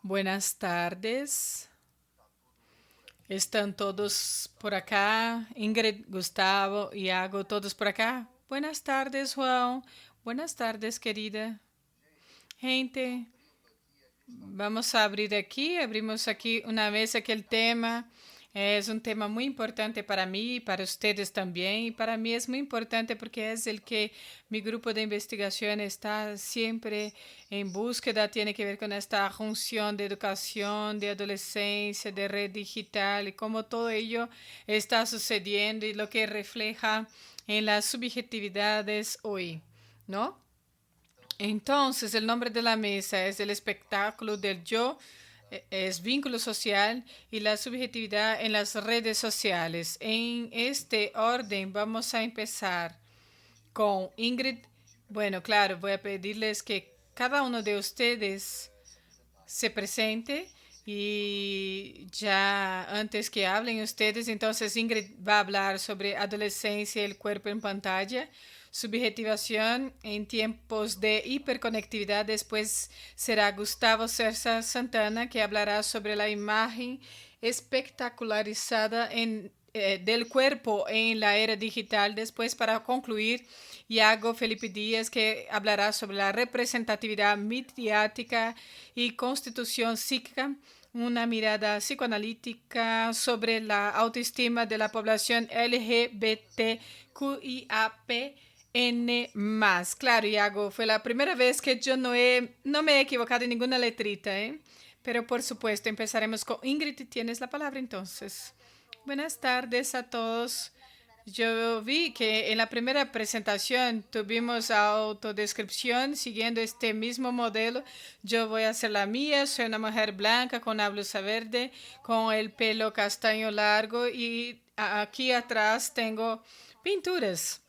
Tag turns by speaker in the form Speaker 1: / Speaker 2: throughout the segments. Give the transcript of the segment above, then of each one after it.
Speaker 1: Buenas tardes. ¿Están todos por acá? Ingrid, Gustavo, Iago, todos por acá. Buenas tardes, Juan. Buenas tardes, querida. Gente, vamos a abrir aquí. Abrimos aquí una vez aquel tema. Es un tema muy importante para mí y para ustedes también. Y para mí es muy importante porque es el que mi grupo de investigación está siempre en búsqueda. Tiene que ver con esta función de educación, de adolescencia, de red digital y cómo todo ello está sucediendo y lo que refleja en las subjetividades hoy, ¿no? Entonces, el nombre de la mesa es el espectáculo del yo, es vínculo social y la subjetividad en las redes sociales. En este orden vamos a empezar con Ingrid. Bueno, claro, voy a pedirles que cada uno de ustedes se presente y ya antes que hablen ustedes, entonces Ingrid va a hablar sobre adolescencia y el cuerpo en pantalla, subjetivación en tiempos de hiperconectividad. Después será Gustavo Cerza Santana que hablará sobre la imagen espectacularizada del cuerpo en la era digital. Después, para concluir, Iago Felipe Díaz, que hablará sobre la representatividad mediática y constitución psíquica, una mirada psicoanalítica sobre la autoestima de la población LGBTQIAPN+. Claro, Iago, fue la primera vez que yo no me he equivocado en ninguna letrita, ¿eh? Pero por supuesto, empezaremos con Ingrid. Tienes la palabra entonces. Buenas tardes a todos. Yo vi que en la primera presentación tuvimos autodescripción siguiendo este mismo modelo. Yo voy a hacer la mía. Soy una mujer blanca con la blusa verde, con el pelo castaño largo y aquí atrás tengo pinturas.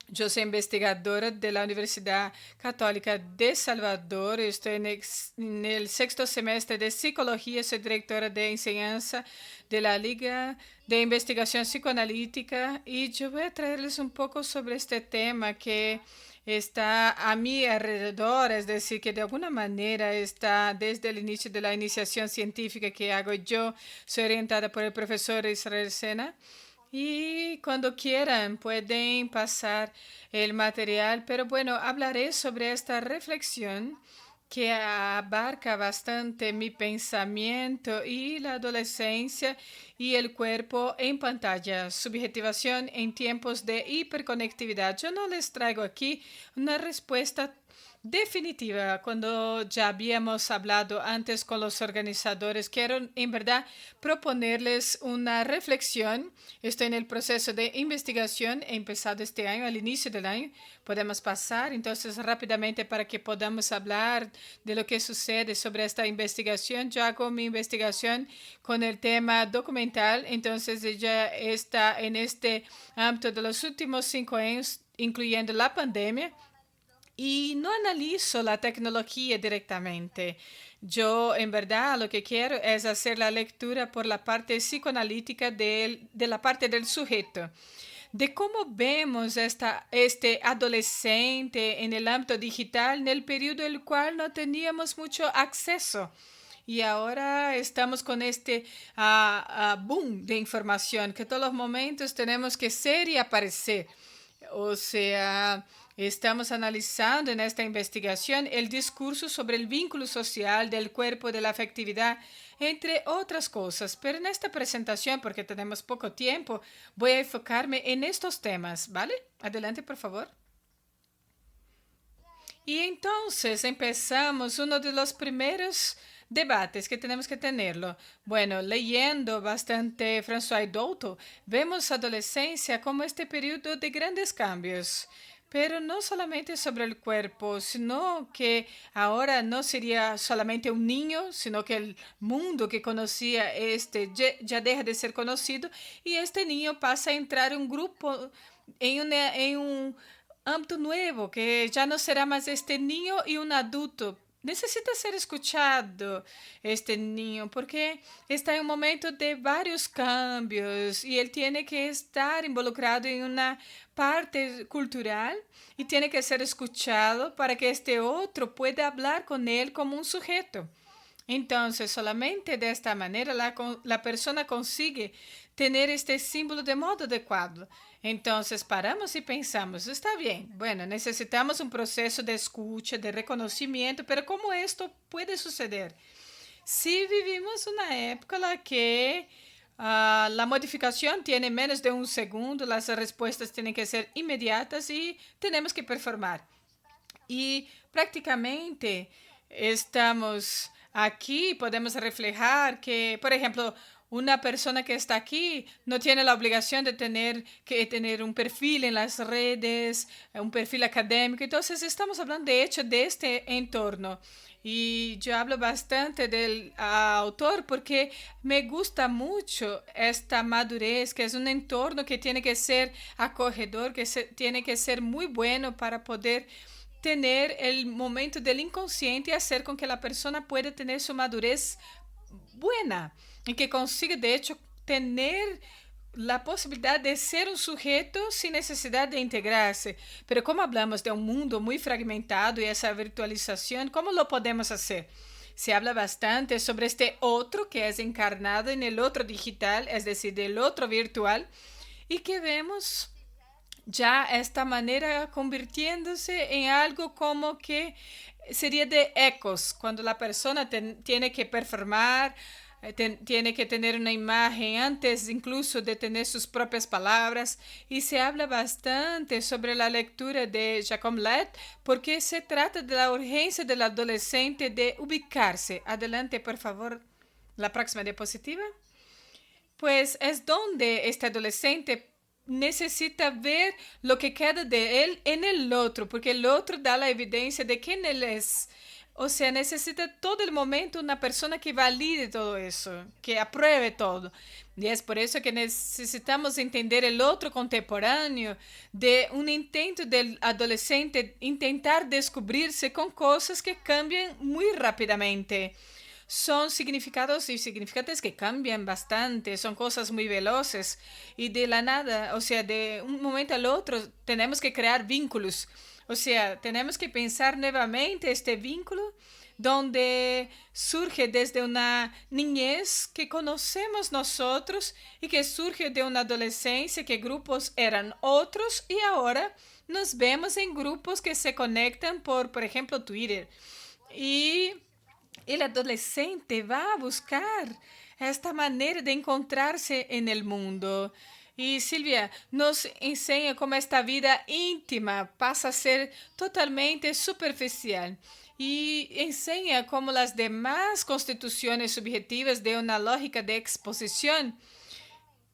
Speaker 1: Yo soy investigadora de la Universidad Católica de Salvador. Estoy en el sexto semestre de psicología. Soy directora de enseñanza de la Liga de Investigación Psicoanalítica. Y yo voy a traerles un poco sobre este tema que está a mi alrededor, es decir, que de alguna manera está desde el inicio de la iniciación científica que hago yo. Soy orientada por el profesor Israel Sena. Y cuando quieran pueden pasar el material, pero bueno, hablaré sobre esta reflexión que abarca bastante mi pensamiento y la adolescencia y el cuerpo en pantalla, subjetivación en tiempos de hiperconectividad. Yo no les traigo aquí una respuesta definitiva. Cuando ya habíamos hablado antes con los organizadores, quiero en verdad proponerles una reflexión. Estoy en el proceso de investigación, he empezado este año, al inicio del año. Podemos pasar entonces rápidamente para que podamos hablar de lo que sucede sobre esta investigación. Yo hago mi investigación con el tema documental, entonces ella está en este ámbito de los últimos 5 años, incluyendo la pandemia. Y no analizo la tecnología directamente. Yo, en verdad, lo que quiero es hacer la lectura por la parte psicoanalítica de la parte del sujeto, de cómo vemos este adolescente en el ámbito digital en el periodo en el cual no teníamos mucho acceso. Y ahora estamos con este boom de información que todos los momentos tenemos que ser y aparecer. O sea, estamos analizando en esta investigación el discurso sobre el vínculo social del cuerpo, de la afectividad, entre otras cosas. Pero en esta presentación, porque tenemos poco tiempo, voy a enfocarme en estos temas, ¿vale? Adelante, por favor. Y entonces empezamos uno de los primeros debates que tenemos que tenerlo. Bueno, leyendo bastante François Douto, vemos adolescencia como este periodo de grandes cambios. Pero no solamente sobre el cuerpo, sino que ahora no sería solamente un niño, sino que el mundo que conocía ya deja de ser conocido y este niño pasa a entrar en un grupo, en un ámbito nuevo, que ya no será más este niño y un adulto. Necesita ser escuchado este niño porque está en un momento de varios cambios y él tiene que estar involucrado en una parte cultural y tiene que ser escuchado para que este otro pueda hablar con él como un sujeto. Entonces, solamente de esta manera la persona consigue tener este símbolo de modo adecuado. Entonces, paramos y pensamos, está bien, bueno, necesitamos un proceso de escucha, de reconocimiento, pero ¿cómo esto puede suceder? Si vivimos una época en la que la modificación tiene menos de un segundo, las respuestas tienen que ser inmediatas y tenemos que performar. Y prácticamente estamos aquí, podemos reflejar que, por ejemplo, una persona que está aquí no tiene la obligación de tener que tener un perfil en las redes, un perfil académico. Entonces, estamos hablando de hecho de este entorno. Y yo hablo bastante del autor porque me gusta mucho esta madurez, que es un entorno que tiene que ser acogedor, tiene que ser muy bueno para poder tener el momento del inconsciente y hacer con que la persona pueda tener su madurez buena y que consiga de hecho tener la posibilidad de ser un sujeto sin necesidad de integrarse. Pero como hablamos de un mundo muy fragmentado y esa virtualización, ¿cómo lo podemos hacer? Se habla bastante sobre este otro que es encarnado en el otro digital, es decir, del otro virtual, y que vemos ya esta manera convirtiéndose en algo como que sería de ecos, cuando la persona tiene que performar, tiene que tener una imagen antes incluso de tener sus propias palabras, y se habla bastante sobre la lectura de Jacob Lett porque se trata de la urgencia del adolescente de ubicarse. Adelante, por favor, la próxima diapositiva. Pues es donde este adolescente necesita ver lo que queda de él en el otro, porque el otro da la evidencia de quién él es. O sea, necesita todo el momento una persona que valide todo eso, que apruebe todo. Y es por eso que necesitamos entender el otro contemporáneo de un intento del adolescente intentar descubrirse con cosas que cambian muy rápidamente. Son significados y significantes que cambian bastante, son cosas muy veloces y de la nada, o sea, de un momento al otro tenemos que crear vínculos, o sea, tenemos que pensar nuevamente este vínculo donde surge desde una niñez que conocemos nosotros y que surge de una adolescencia que grupos eran otros y ahora nos vemos en grupos que se conectan por ejemplo, Twitter. Y el adolescente va a buscar esta manera de encontrarse en el mundo. Y Silvia nos enseña cómo esta vida íntima pasa a ser totalmente superficial y enseña cómo las demás constituciones subjetivas de una lógica de exposición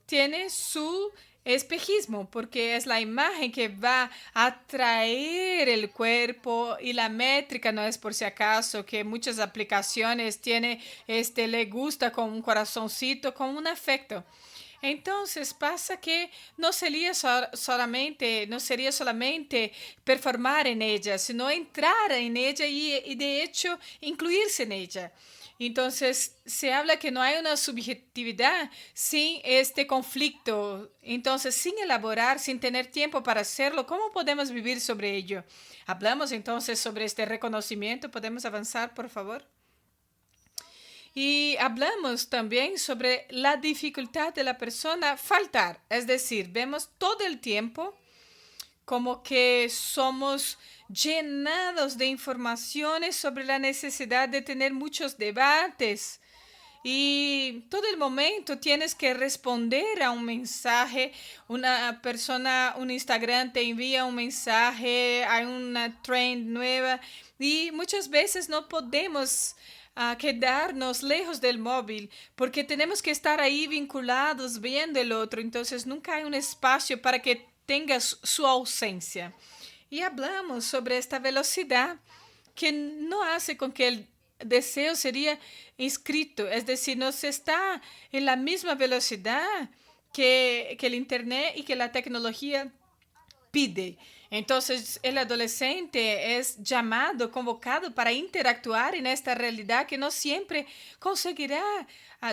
Speaker 1: tiene su espejismo, porque es la imagen que va a atraer el cuerpo y la métrica no es por si acaso, que muchas aplicaciones tiene le gusta con un corazoncito, con un afecto. Entonces pasa que no sería solamente performar en ella, sino entrar en ella y de hecho incluirse en ella. Entonces, se habla que no hay una subjetividad sin este conflicto. Entonces, sin elaborar, sin tener tiempo para hacerlo, ¿cómo podemos vivir sobre ello? Hablamos entonces sobre este reconocimiento. ¿Podemos avanzar, por favor? Y hablamos también sobre la dificultad de la persona faltar. Es decir, vemos todo el tiempo como que somos llenados de informaciones sobre la necesidad de tener muchos debates y todo el momento tienes que responder a un mensaje, una persona, un Instagram te envía un mensaje, hay una trend nueva y muchas veces no podemos quedarnos lejos del móvil porque tenemos que estar ahí vinculados viendo el otro, entonces nunca hay un espacio para que tenga su ausencia. Y hablamos sobre esta velocidad que no hace con que el deseo sería inscrito, es decir, no se está en la misma velocidad que el Internet y que la tecnología pide. Entonces, el adolescente es llamado, convocado para interactuar en esta realidad que no siempre conseguirá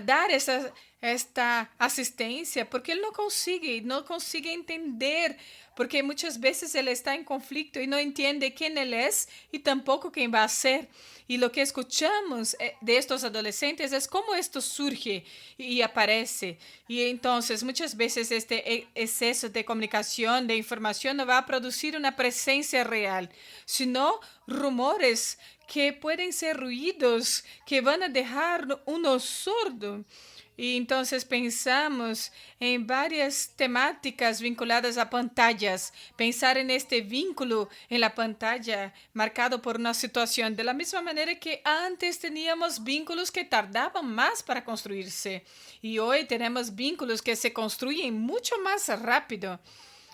Speaker 1: dar esta asistencia, porque él no consigue entender, porque muchas veces él está en conflicto y no entiende quién él es y tampoco quién va a ser. Y lo que escuchamos de estos adolescentes es cómo esto surge y aparece. Y entonces muchas veces este exceso de comunicación, de información, no va a producir una presencia real, sino rumores que pueden ser ruidos que van a dejar uno sordo. Y entonces pensamos en varias temáticas vinculadas a pantallas, pensar en este vínculo en la pantalla marcado por una situación, de la misma manera que antes teníamos vínculos que tardaban más para construirse y hoy tenemos vínculos que se construyen mucho más rápido.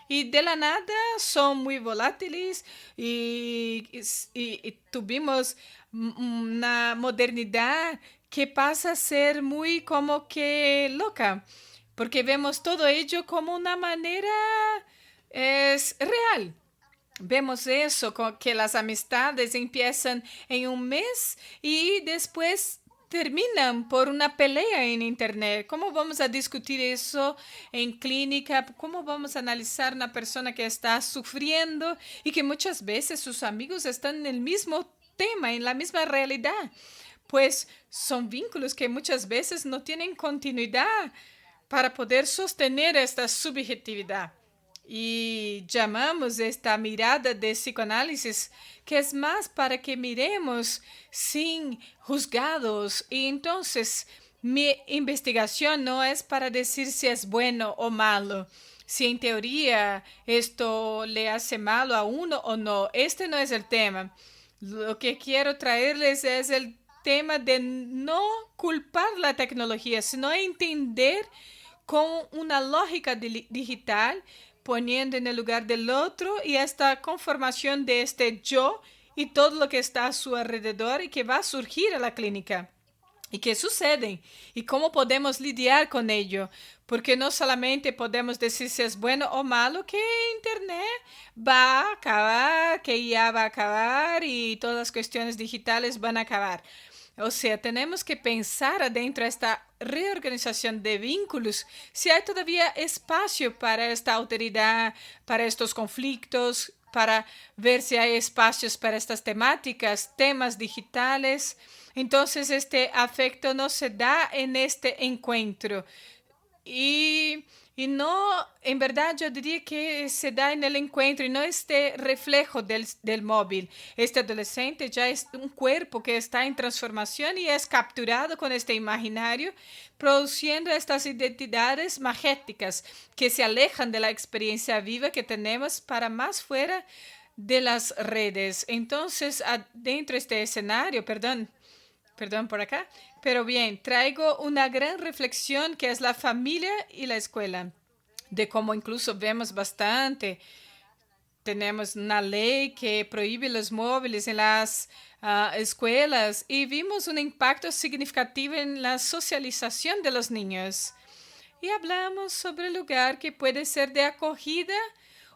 Speaker 1: Y de la nada son muy volátiles y tuvimos una modernidad que pasa a ser muy como que loca, porque vemos todo ello como una manera es real. Vemos eso, que las amistades empiezan en un mes y después terminan por una pelea en internet. ¿Cómo vamos a discutir eso en clínica? ¿Cómo vamos a analizar una persona que está sufriendo y que muchas veces sus amigos están en el mismo tema, en la misma realidad? Pues son vínculos que muchas veces no tienen continuidad para poder sostener esta subjetividad. Y llamamos esta mirada de psicoanálisis, que es más para que miremos sin juzgados. Y entonces mi investigación no es para decir si es bueno o malo, si en teoría esto le hace malo a uno o no. Este no es el tema. Lo que quiero traerles es el tema de no culpar la tecnología, sino entender con una lógica digital, poniendo en el lugar del otro y esta conformación de este yo y todo lo que está a su alrededor y que va a surgir a la clínica. ¿Y qué sucede? ¿Y cómo podemos lidiar con ello? Porque no solamente podemos decir si es bueno o malo, que Internet va a acabar, que ya va a acabar y todas las cuestiones digitales van a acabar. O sea, tenemos que pensar adentro de esta reorganización de vínculos, si hay todavía espacio para esta autoridad, para estos conflictos, para ver si hay espacios para estas temáticas, temas digitales. Entonces, este afecto no se da en este encuentro. Y no, en verdad yo diría que se da en el encuentro y no este reflejo del móvil. Este adolescente ya es un cuerpo que está en transformación y es capturado con este imaginario, produciendo estas identidades magéticas que se alejan de la experiencia viva que tenemos para más fuera de las redes. Entonces, dentro de este escenario, perdón por acá, pero bien, traigo una gran reflexión que es la familia y la escuela, de cómo incluso vemos bastante. Tenemos una ley que prohíbe los móviles en las escuelas y vimos un impacto significativo en la socialización de los niños. Y hablamos sobre el lugar que puede ser de acogida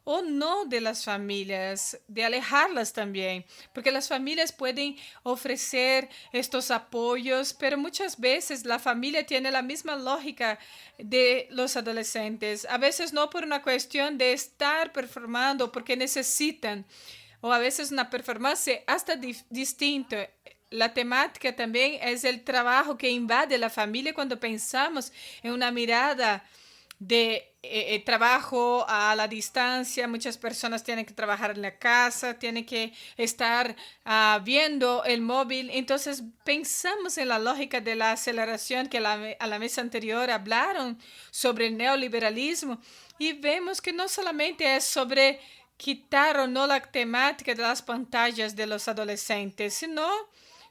Speaker 1: o no de las familias, de alejarlas también, porque las familias pueden ofrecer estos apoyos, pero muchas veces la familia tiene la misma lógica de los adolescentes, a veces no por una cuestión de estar performando, porque necesitan, o a veces una performance hasta distinto. La temática también es el trabajo que invade la familia cuando pensamos en una mirada de trabajo a la distancia. Muchas personas tienen que trabajar en la casa, tienen que estar viendo el móvil. Entonces pensamos en la lógica de la aceleración que a la mesa anterior hablaron sobre el neoliberalismo y vemos que no solamente es sobre quitar o no la temática de las pantallas de los adolescentes, sino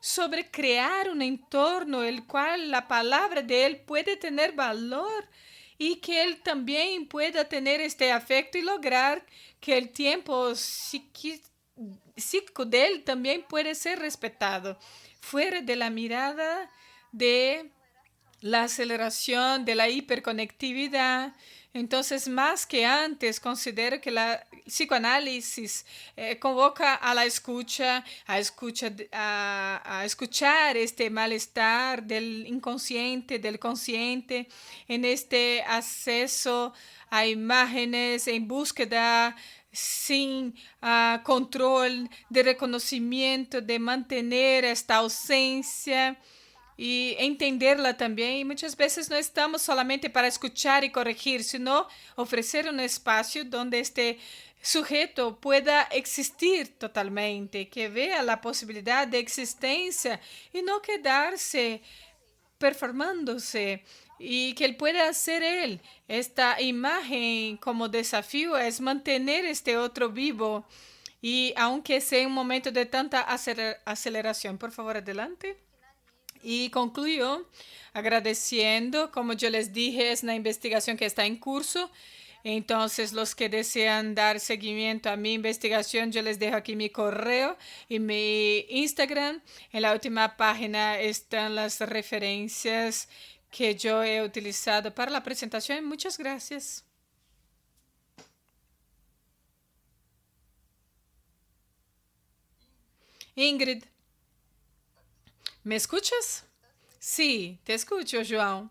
Speaker 1: sobre crear un entorno el cual la palabra de él puede tener valor y que él también pueda tener este afecto y lograr que el tiempo psíquico de él también puede ser respetado, fuera de la mirada de la aceleración de la hiperconectividad. Entonces, más que antes, considero que la psicoanálisis convoca a la escucha, a escuchar este malestar del inconsciente, del consciente, en este acceso a imágenes en búsqueda sin control, de reconocimiento, de mantener esta ausencia y entenderla también. Y muchas veces no estamos solamente para escuchar y corregir, sino ofrecer un espacio donde este sujeto pueda existir totalmente, que vea la posibilidad de existencia y no quedarse performándose y que él pueda ser él. Esta imagen como desafío es mantener este otro vivo y aunque sea un momento de tanta aceleración. Por favor, adelante. Y concluyo agradeciendo, como yo les dije, es una investigación que está en curso. Entonces, los que desean dar seguimiento a mi investigación, yo les dejo aquí mi correo y mi Instagram. En la última página están las referencias que yo he utilizado para la presentación. Muchas gracias. Ingrid, ¿me escuchas? Sí, te escucho, João.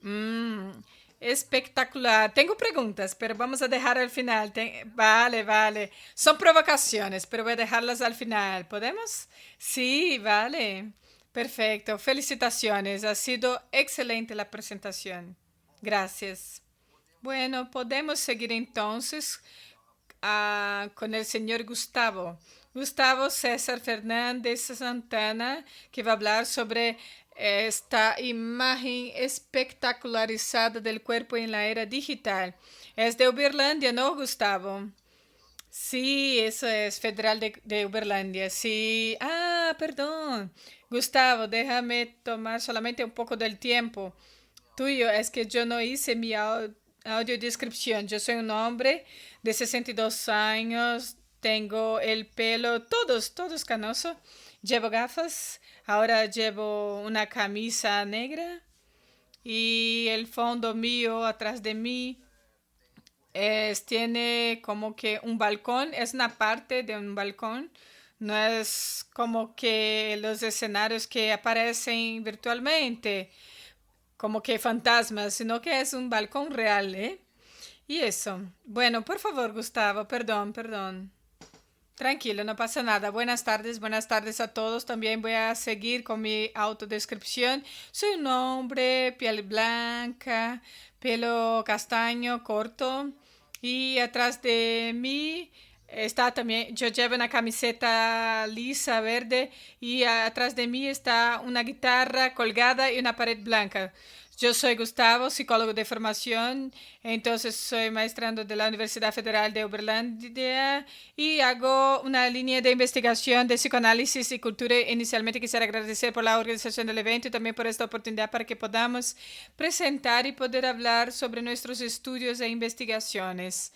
Speaker 1: Mm, espectacular. Tengo preguntas, pero vamos a dejar al final. Vale, vale. Son provocaciones, pero voy a dejarlas al final. ¿Podemos? Sí, vale. Perfecto. Felicitaciones. Ha sido excelente la presentación. Gracias. Bueno, podemos seguir entonces con el señor Gustavo. Gustavo César Fernández Santana, que va a hablar sobre esta imagen espectacularizada del cuerpo en la era digital. Es de Uberlândia, ¿no, Gustavo? Sí, eso es Federal de Uberlândia. Sí. Ah, perdón. Gustavo, déjame tomar solamente un poco del tiempo tuyo. Es que yo no hice mi audiodescripción. Yo soy un hombre de 62 años. Tengo el pelo todos canoso. Llevo gafas. Ahora llevo una camisa negra. Y el fondo mío atrás de mí tiene como que un balcón, es una parte de un balcón, no es como que los escenarios que aparecen virtualmente, como que fantasmas, sino que es un balcón real, ¿eh? Y eso. Bueno, por favor, Gustavo, perdón. Tranquilo, no pasa nada. Buenas tardes a todos. También voy a seguir con mi autodescripción. Soy un hombre, piel blanca, pelo castaño, corto. Y atrás de mí está también, yo llevo una camiseta lisa, verde, y atrás de mí está una guitarra colgada y una pared blanca. Yo soy Gustavo, psicólogo de formación, entonces soy maestrando de la Universidad Federal de Uberlândia y hago una línea de investigación de psicoanálisis y cultura. Inicialmente quisiera agradecer por la organización del evento y también por esta oportunidad para que podamos presentar y poder hablar sobre nuestros estudios e investigaciones.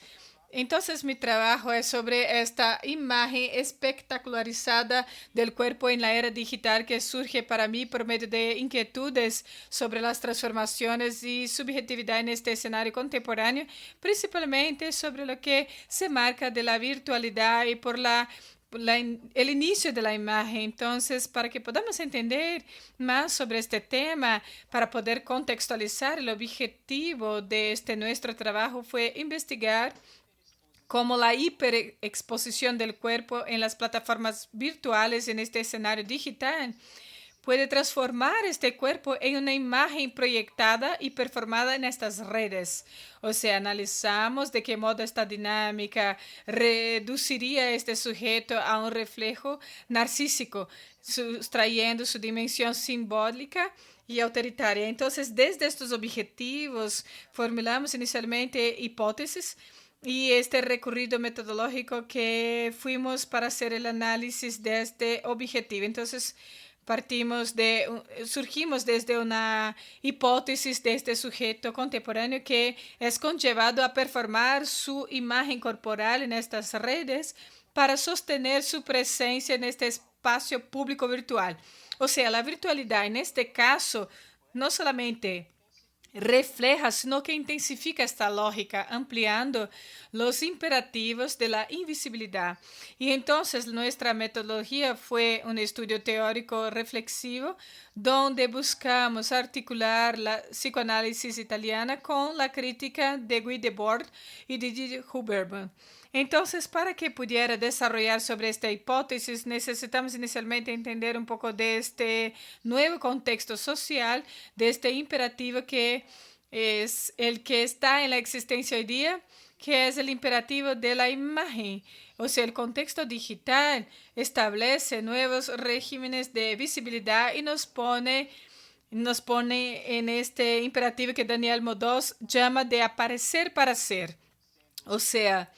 Speaker 1: Entonces mi trabajo es sobre esta imagen espectacularizada del cuerpo en la era digital que surge para mí por medio de inquietudes sobre las transformaciones y subjetividad en este escenario contemporáneo, principalmente sobre lo que se marca de la virtualidad y por el inicio de la imagen. Entonces, para que podamos entender más sobre este tema, para poder contextualizar el objetivo de este nuestro trabajo fue investigar como la hiperexposición del cuerpo en las plataformas virtuales en este escenario digital puede transformar este cuerpo en una imagen proyectada y performada en estas redes. O sea, analizamos de qué modo esta dinámica reduciría a este sujeto a un reflejo narcísico, sustrayendo su dimensión simbólica y autoritaria. Entonces, desde estos objetivos, formulamos inicialmente hipótesis y este recorrido metodológico que fuimos para hacer el análisis de este objetivo. Entonces, surgimos desde una hipótesis de este sujeto contemporáneo que es conllevado a performar su imagen corporal en estas redes para sostener su presencia en este espacio público virtual. O sea, la virtualidad en este caso no solamente refleja, sino que intensifica esta lógica, ampliando los imperativos de la invisibilidad. Y entonces nuestra metodología fue un estudio teórico reflexivo donde buscamos articular la psicoanálisis italiana con la crítica de Guy Debord y de Gigi Huberman. Entonces, para que pudiera desarrollar sobre esta hipótesis, necesitamos inicialmente entender un poco de este nuevo contexto social, de este imperativo que es el que está en la existencia hoy día, que es el imperativo de la imagen. O sea, el contexto digital establece nuevos regímenes de visibilidad y nos pone en este imperativo que Daniel Modós llama de aparecer para ser. O sea,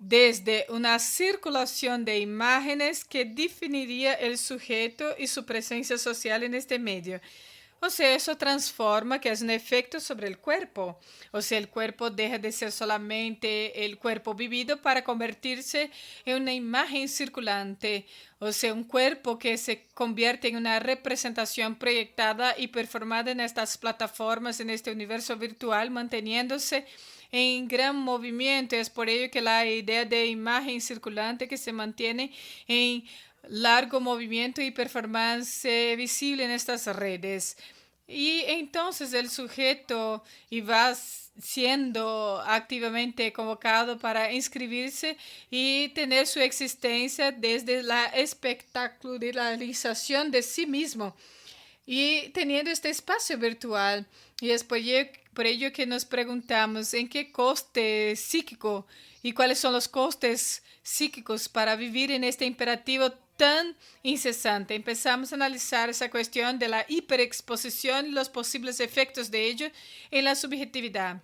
Speaker 1: desde una circulación de imágenes que definiría el sujeto y su presencia social en este medio. O sea, eso transforma, que es un efecto sobre el cuerpo. O sea, el cuerpo deja de ser solamente el cuerpo vivido para convertirse en una imagen circulante. O sea, un cuerpo que se convierte en una representación proyectada y performada en estas plataformas, en este universo virtual, manteniéndose en gran movimiento. Es por ello que la idea de imagen circulante que se mantiene en largo movimiento y performance visible en estas redes. Y entonces el sujeto va siendo activamente convocado para inscribirse y tener su existencia desde la espectacularización de sí mismo y teniendo este espacio virtual. Y es por ello que nos preguntamos en qué coste psíquico y cuáles son los costes psíquicos para vivir en este imperativo tan incesante. Empezamos a analizar esa cuestión de la hiperexposición y los posibles efectos de ello en la subjetividad.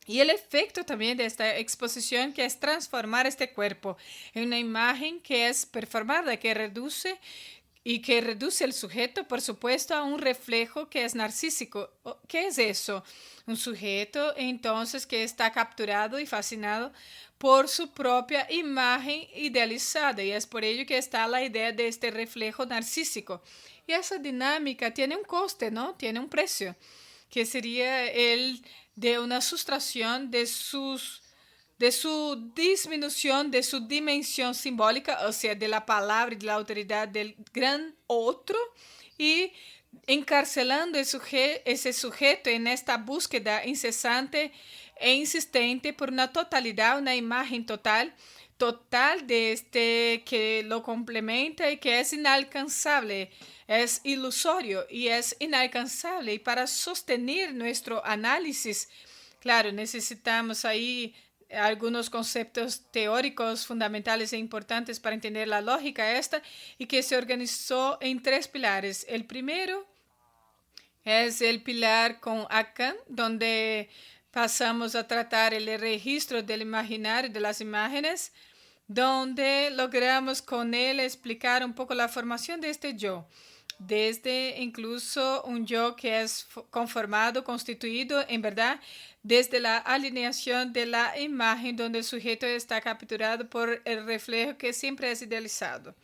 Speaker 1: Y el efecto también de esta exposición, que es transformar este cuerpo en una imagen que es performada, que reduce el sujeto, por supuesto, a un reflejo que es narcísico. ¿Qué es eso? Un sujeto, entonces, que está capturado y fascinado por su propia imagen idealizada, y es por ello que está la idea de este reflejo narcísico. Y esa dinámica tiene un coste, ¿no? Tiene un precio, que sería el de una sustracción de su disminución, de su dimensión simbólica, o sea, de la palabra y de la autoridad del gran otro, y encarcelando ese sujeto en esta búsqueda incesante e insistente por una totalidad, una imagen total de este que lo complementa y que es inalcanzable, es ilusorio y es inalcanzable. Y para sostener nuestro análisis, claro, necesitamos ahí algunos conceptos teóricos fundamentales e importantes para entender la lógica esta, y que se organizó en tres pilares. El primero es el pilar con Akan, donde pasamos a tratar el registro del imaginario de las imágenes, donde logramos con él explicar un poco la formación de este yo, desde incluso un yo que es conformado, constituido, en verdad, desde la alineación de la imagen, donde el sujeto está capturado por el reflejo que siempre es idealizado.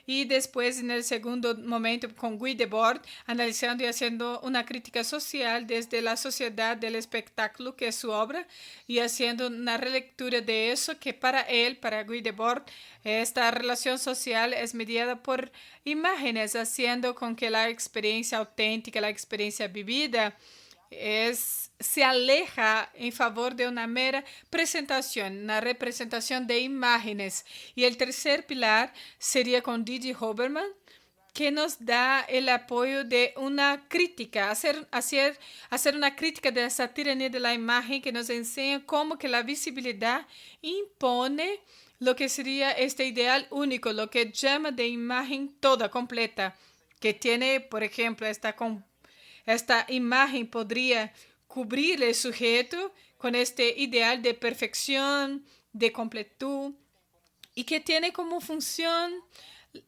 Speaker 1: Y después, en el segundo momento, con Guy Debord, analizando y haciendo una crítica social desde la sociedad del espectáculo, que es su obra, y haciendo una relectura de eso, que para él, para Guy Debord, esta relación social es mediada por imágenes, haciendo con que la experiencia auténtica, la experiencia vivida, se aleja en favor de una mera presentación, una representación de imágenes. Y el tercer pilar sería con Gigi Huberman, que nos da el apoyo de una crítica, hacer una crítica de esa tiranía de la imagen, que nos enseña cómo que la visibilidad impone lo que sería este ideal único, lo que llama de imagen toda, completa, que tiene, por ejemplo, esta imagen podría cubrir el sujeto con este ideal de perfección, de completud, y que tiene como función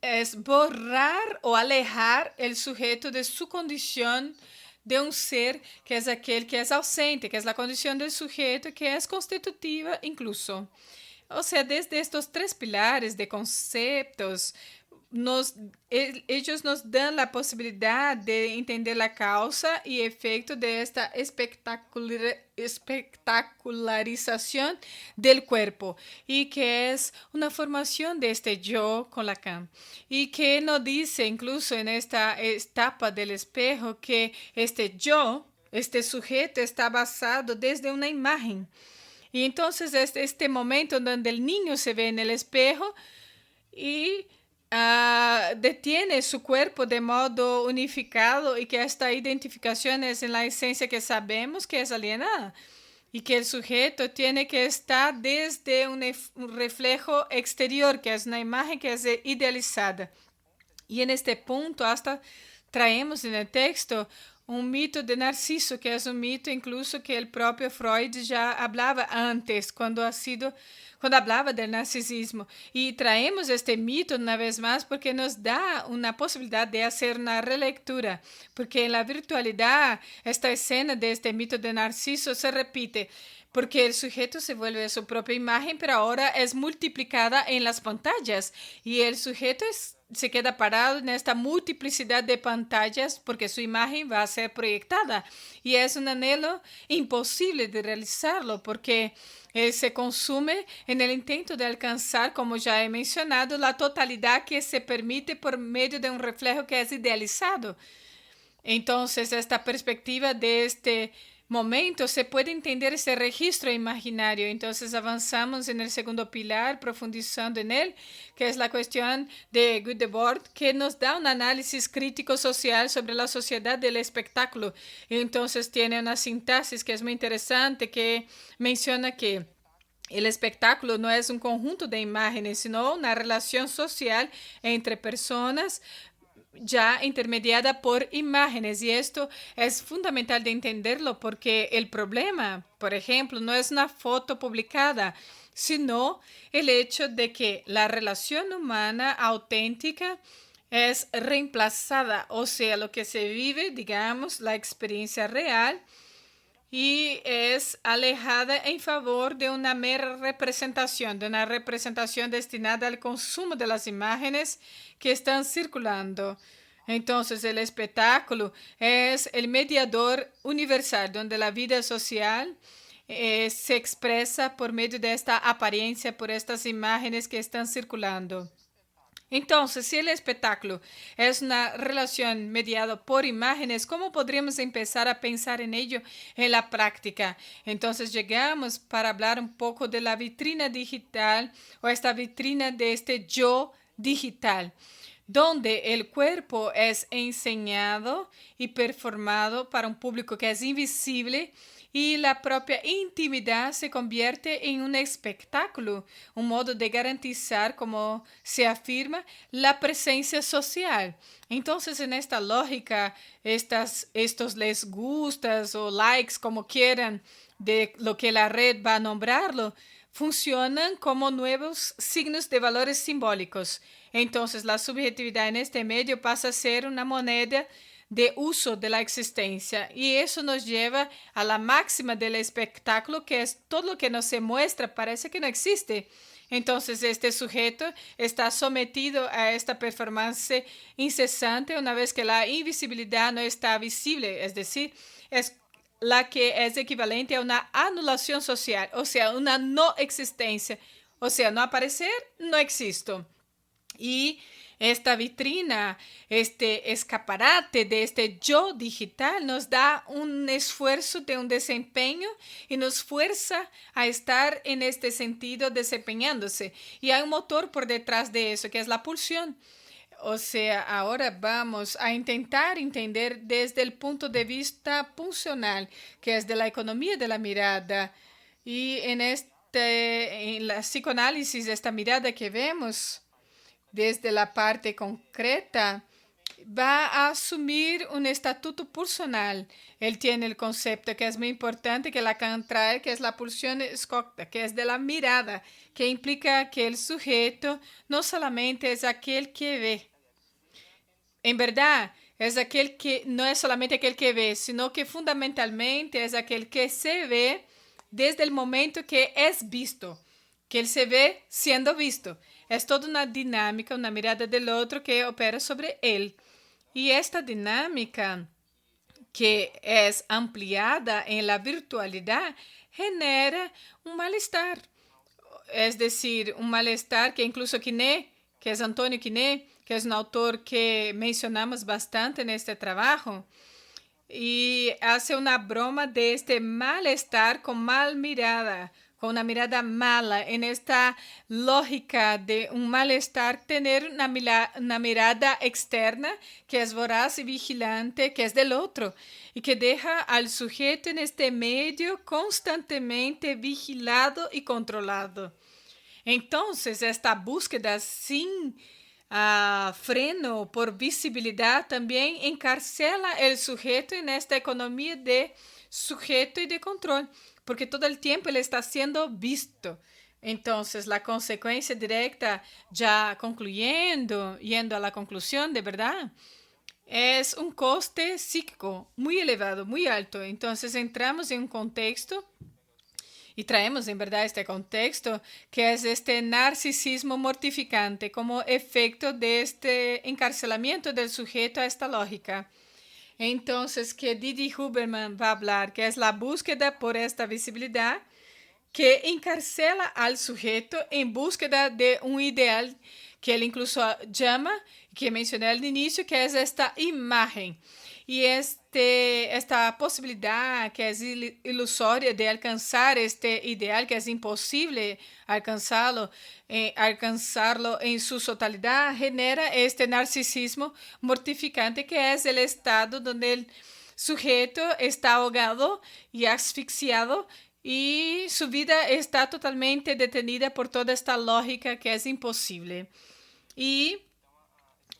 Speaker 1: es borrar o alejar el sujeto de su condición de un ser que es aquel que es ausente, que es la condición del sujeto, que es constitutiva incluso. O sea, desde estos tres pilares de conceptos, ellos nos dan la posibilidad de entender la causa y efecto de esta espectacularización del cuerpo y que es una formación de este yo con Lacan y que nos dice incluso en esta etapa del espejo que este yo, este sujeto está basado desde una imagen. Y entonces es este momento donde el niño se ve en el espejo y detiene su cuerpo de modo unificado y que esta identificación es en la esencia que sabemos que es alienada y que el sujeto tiene que estar desde un reflejo exterior, que es una imagen que es idealizada. Y en este punto hasta traemos en el texto un mito de Narciso, que es un mito incluso que el propio Freud ya hablaba antes, cuando hablaba del narcisismo. Y traemos este mito una vez más porque nos da una posibilidad de hacer una relectura, porque en la virtualidad esta escena de este mito de Narciso se repite, porque el sujeto se vuelve su propia imagen, pero ahora es multiplicada en las pantallas y el sujeto se queda parado en esta multiplicidad de pantallas porque su imagen va a ser proyectada y es un anhelo imposible de realizarlo porque se consume en el intento de alcanzar, como ya he mencionado, la totalidad que se permite por medio de un reflejo que es idealizado. Entonces, esta perspectiva de este momento se puede entender ese registro imaginario. Entonces avanzamos en el segundo pilar, profundizando en él, que es la cuestión de Guy Debord, que nos da un análisis crítico social sobre la sociedad del espectáculo. Entonces tiene una sintaxis que es muy interesante, que menciona que el espectáculo no es un conjunto de imágenes, sino una relación social entre personas ya intermediada por imágenes y esto es fundamental de entenderlo porque el problema, por ejemplo, no es una foto publicada, sino el hecho de que la relación humana auténtica es reemplazada, o sea, lo que se vive, digamos, la experiencia real y es alejada en favor de una mera representación, de una representación destinada al consumo de las imágenes que están circulando. Entonces, el espectáculo es el mediador universal donde la vida social se expresa por medio de esta apariencia, por estas imágenes que están circulando. Entonces, si el espectáculo es una relación mediada por imágenes, ¿cómo podríamos empezar a pensar en ello en la práctica? Entonces, llegamos para hablar un poco de la vitrina digital o esta vitrina de este yo digital, donde el cuerpo es enseñado y performado para un público que es invisible y la propia intimidad se convierte en un espectáculo, un modo de garantizar, como se afirma, la presencia social. Entonces, en esta lógica, estos les gustas o likes, como quieran, de lo que la red va a nombrarlo, funcionan como nuevos signos de valores simbólicos. Entonces, la subjetividad en este medio pasa a ser una moneda de uso de la existencia y eso nos lleva a la máxima del espectáculo, que es todo lo que no se muestra, parece que no existe. Entonces este sujeto está sometido a esta performance incesante una vez que la invisibilidad no está visible, es decir, es la que es equivalente a una anulación social, o sea, una no existencia, o sea, no aparecer, no existo. Y esta vitrina, este escaparate de este yo digital nos da un esfuerzo de un desempeño y nos fuerza a estar en este sentido desempeñándose. Y hay un motor por detrás de eso, que es la pulsión. O sea, ahora vamos a intentar entender desde el punto de vista funcional, que es de la economía de la mirada. Y en la psicoanálisis, esta mirada que vemos desde la parte concreta, va a asumir un estatuto pulsional. Él tiene el concepto que es muy importante que Lacan trae, que es la pulsión escocta, que es de la mirada, que implica que el sujeto no solamente es aquel que ve. En verdad, es aquel que no es solamente aquel que ve, sino que fundamentalmente es aquel que se ve desde el momento que es visto, que él se ve siendo visto. es toda una dinámica, una mirada del otro que opera sobre él. Y esta dinámica que es ampliada en la virtualidad genera un malestar. Es decir, un malestar que incluso Quiné, que es Antonio Quiné, que es un autor que mencionamos bastante en este trabajo, y hace una broma de este malestar con mal mirada, con una mirada mala, en esta lógica de un malestar, tener una mirada externa que es voraz y vigilante, que es del otro, y que deja al sujeto en este medio constantemente vigilado y controlado. Entonces, esta búsqueda sin freno por visibilidad también encarcela el sujeto en esta economía de sujeto y de control, porque todo el tiempo él está siendo visto. Entonces, la consecuencia directa, ya concluyendo, yendo a la conclusión de verdad, es un coste psíquico muy elevado, muy alto. Entonces, entramos en un contexto y traemos en verdad este contexto, que es este narcisismo mortificante como efecto de este encarcelamiento del sujeto a esta lógica. Entonces, que Didi Huberman va a hablar, que es la búsqueda por esta visibilidad que encarcela al sujeto en búsqueda de un ideal que él incluso llama, que mencioné al inicio, que es esta imagen. Y esta posibilidad que es ilusoria de alcanzar este ideal, que es imposible alcanzarlo en su totalidad, genera este narcisismo mortificante, que es el estado donde el sujeto está ahogado y asfixiado y su vida está totalmente detenida por toda esta lógica que es imposible. Y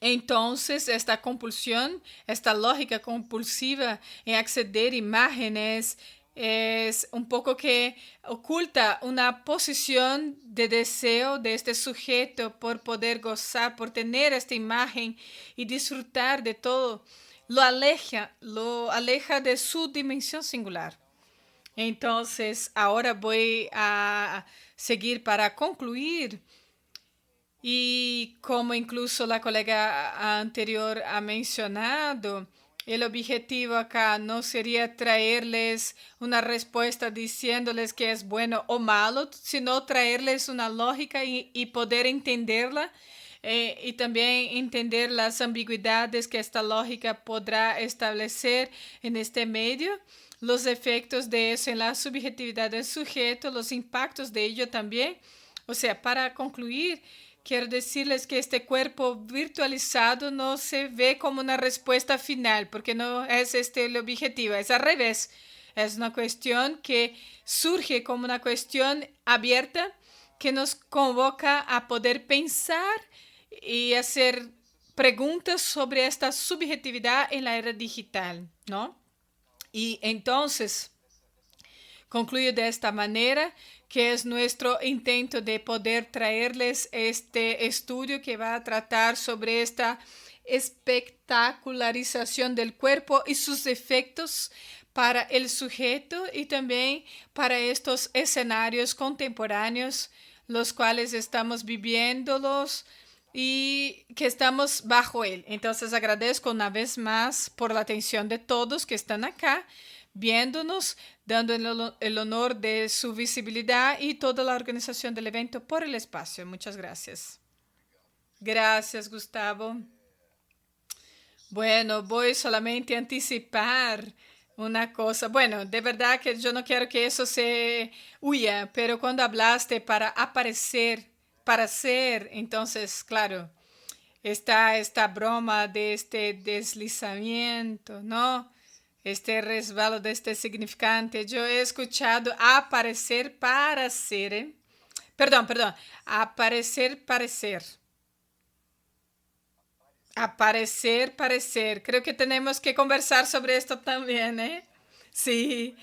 Speaker 1: entonces, esta compulsión, esta lógica compulsiva en acceder a imágenes es un poco que oculta una posición de deseo de este sujeto por poder gozar, por tener esta imagen y disfrutar de todo. Lo aleja de su dimensión singular. Entonces, ahora voy a seguir para concluir. Y como incluso la colega anterior ha mencionado, el objetivo acá no sería traerles una respuesta diciéndoles que es bueno o malo, sino traerles una lógica y poder entenderla y también entender las ambigüedades que esta lógica podrá establecer en este medio, los efectos de eso en la subjetividad del sujeto, los impactos de ello también. O sea, para concluir, quiero decirles que este cuerpo virtualizado no se ve como una respuesta final, porque no es este el objetivo, es al revés. Es una cuestión que surge como una cuestión abierta que nos convoca a poder pensar y hacer preguntas sobre esta subjetividad en la era digital, ¿no? Y entonces, concluyo de esta manera, que es nuestro intento de poder traerles este estudio que va a tratar sobre esta espectacularización del cuerpo y sus efectos para el sujeto y también para estos escenarios contemporáneos, los cuales estamos viviéndolos y que estamos bajo él. Entonces agradezco una vez más por la atención de todos que están acá viéndonos, dando el honor de su visibilidad y toda la organización del evento por el espacio. Muchas gracias. Gracias, Gustavo. Bueno, voy solamente a anticipar una cosa. Bueno, de verdad que yo no quiero que eso se huya, pero cuando hablaste para aparecer, para ser, entonces, claro, está esta broma de este deslizamiento, ¿no? Este resbalo de este significante. Yo he escuchado aparecer para ser, ¿eh? Perdón, aparecer, parecer. Aparecer, parecer. Creo que tenemos que conversar sobre esto también, ¿eh? Sí.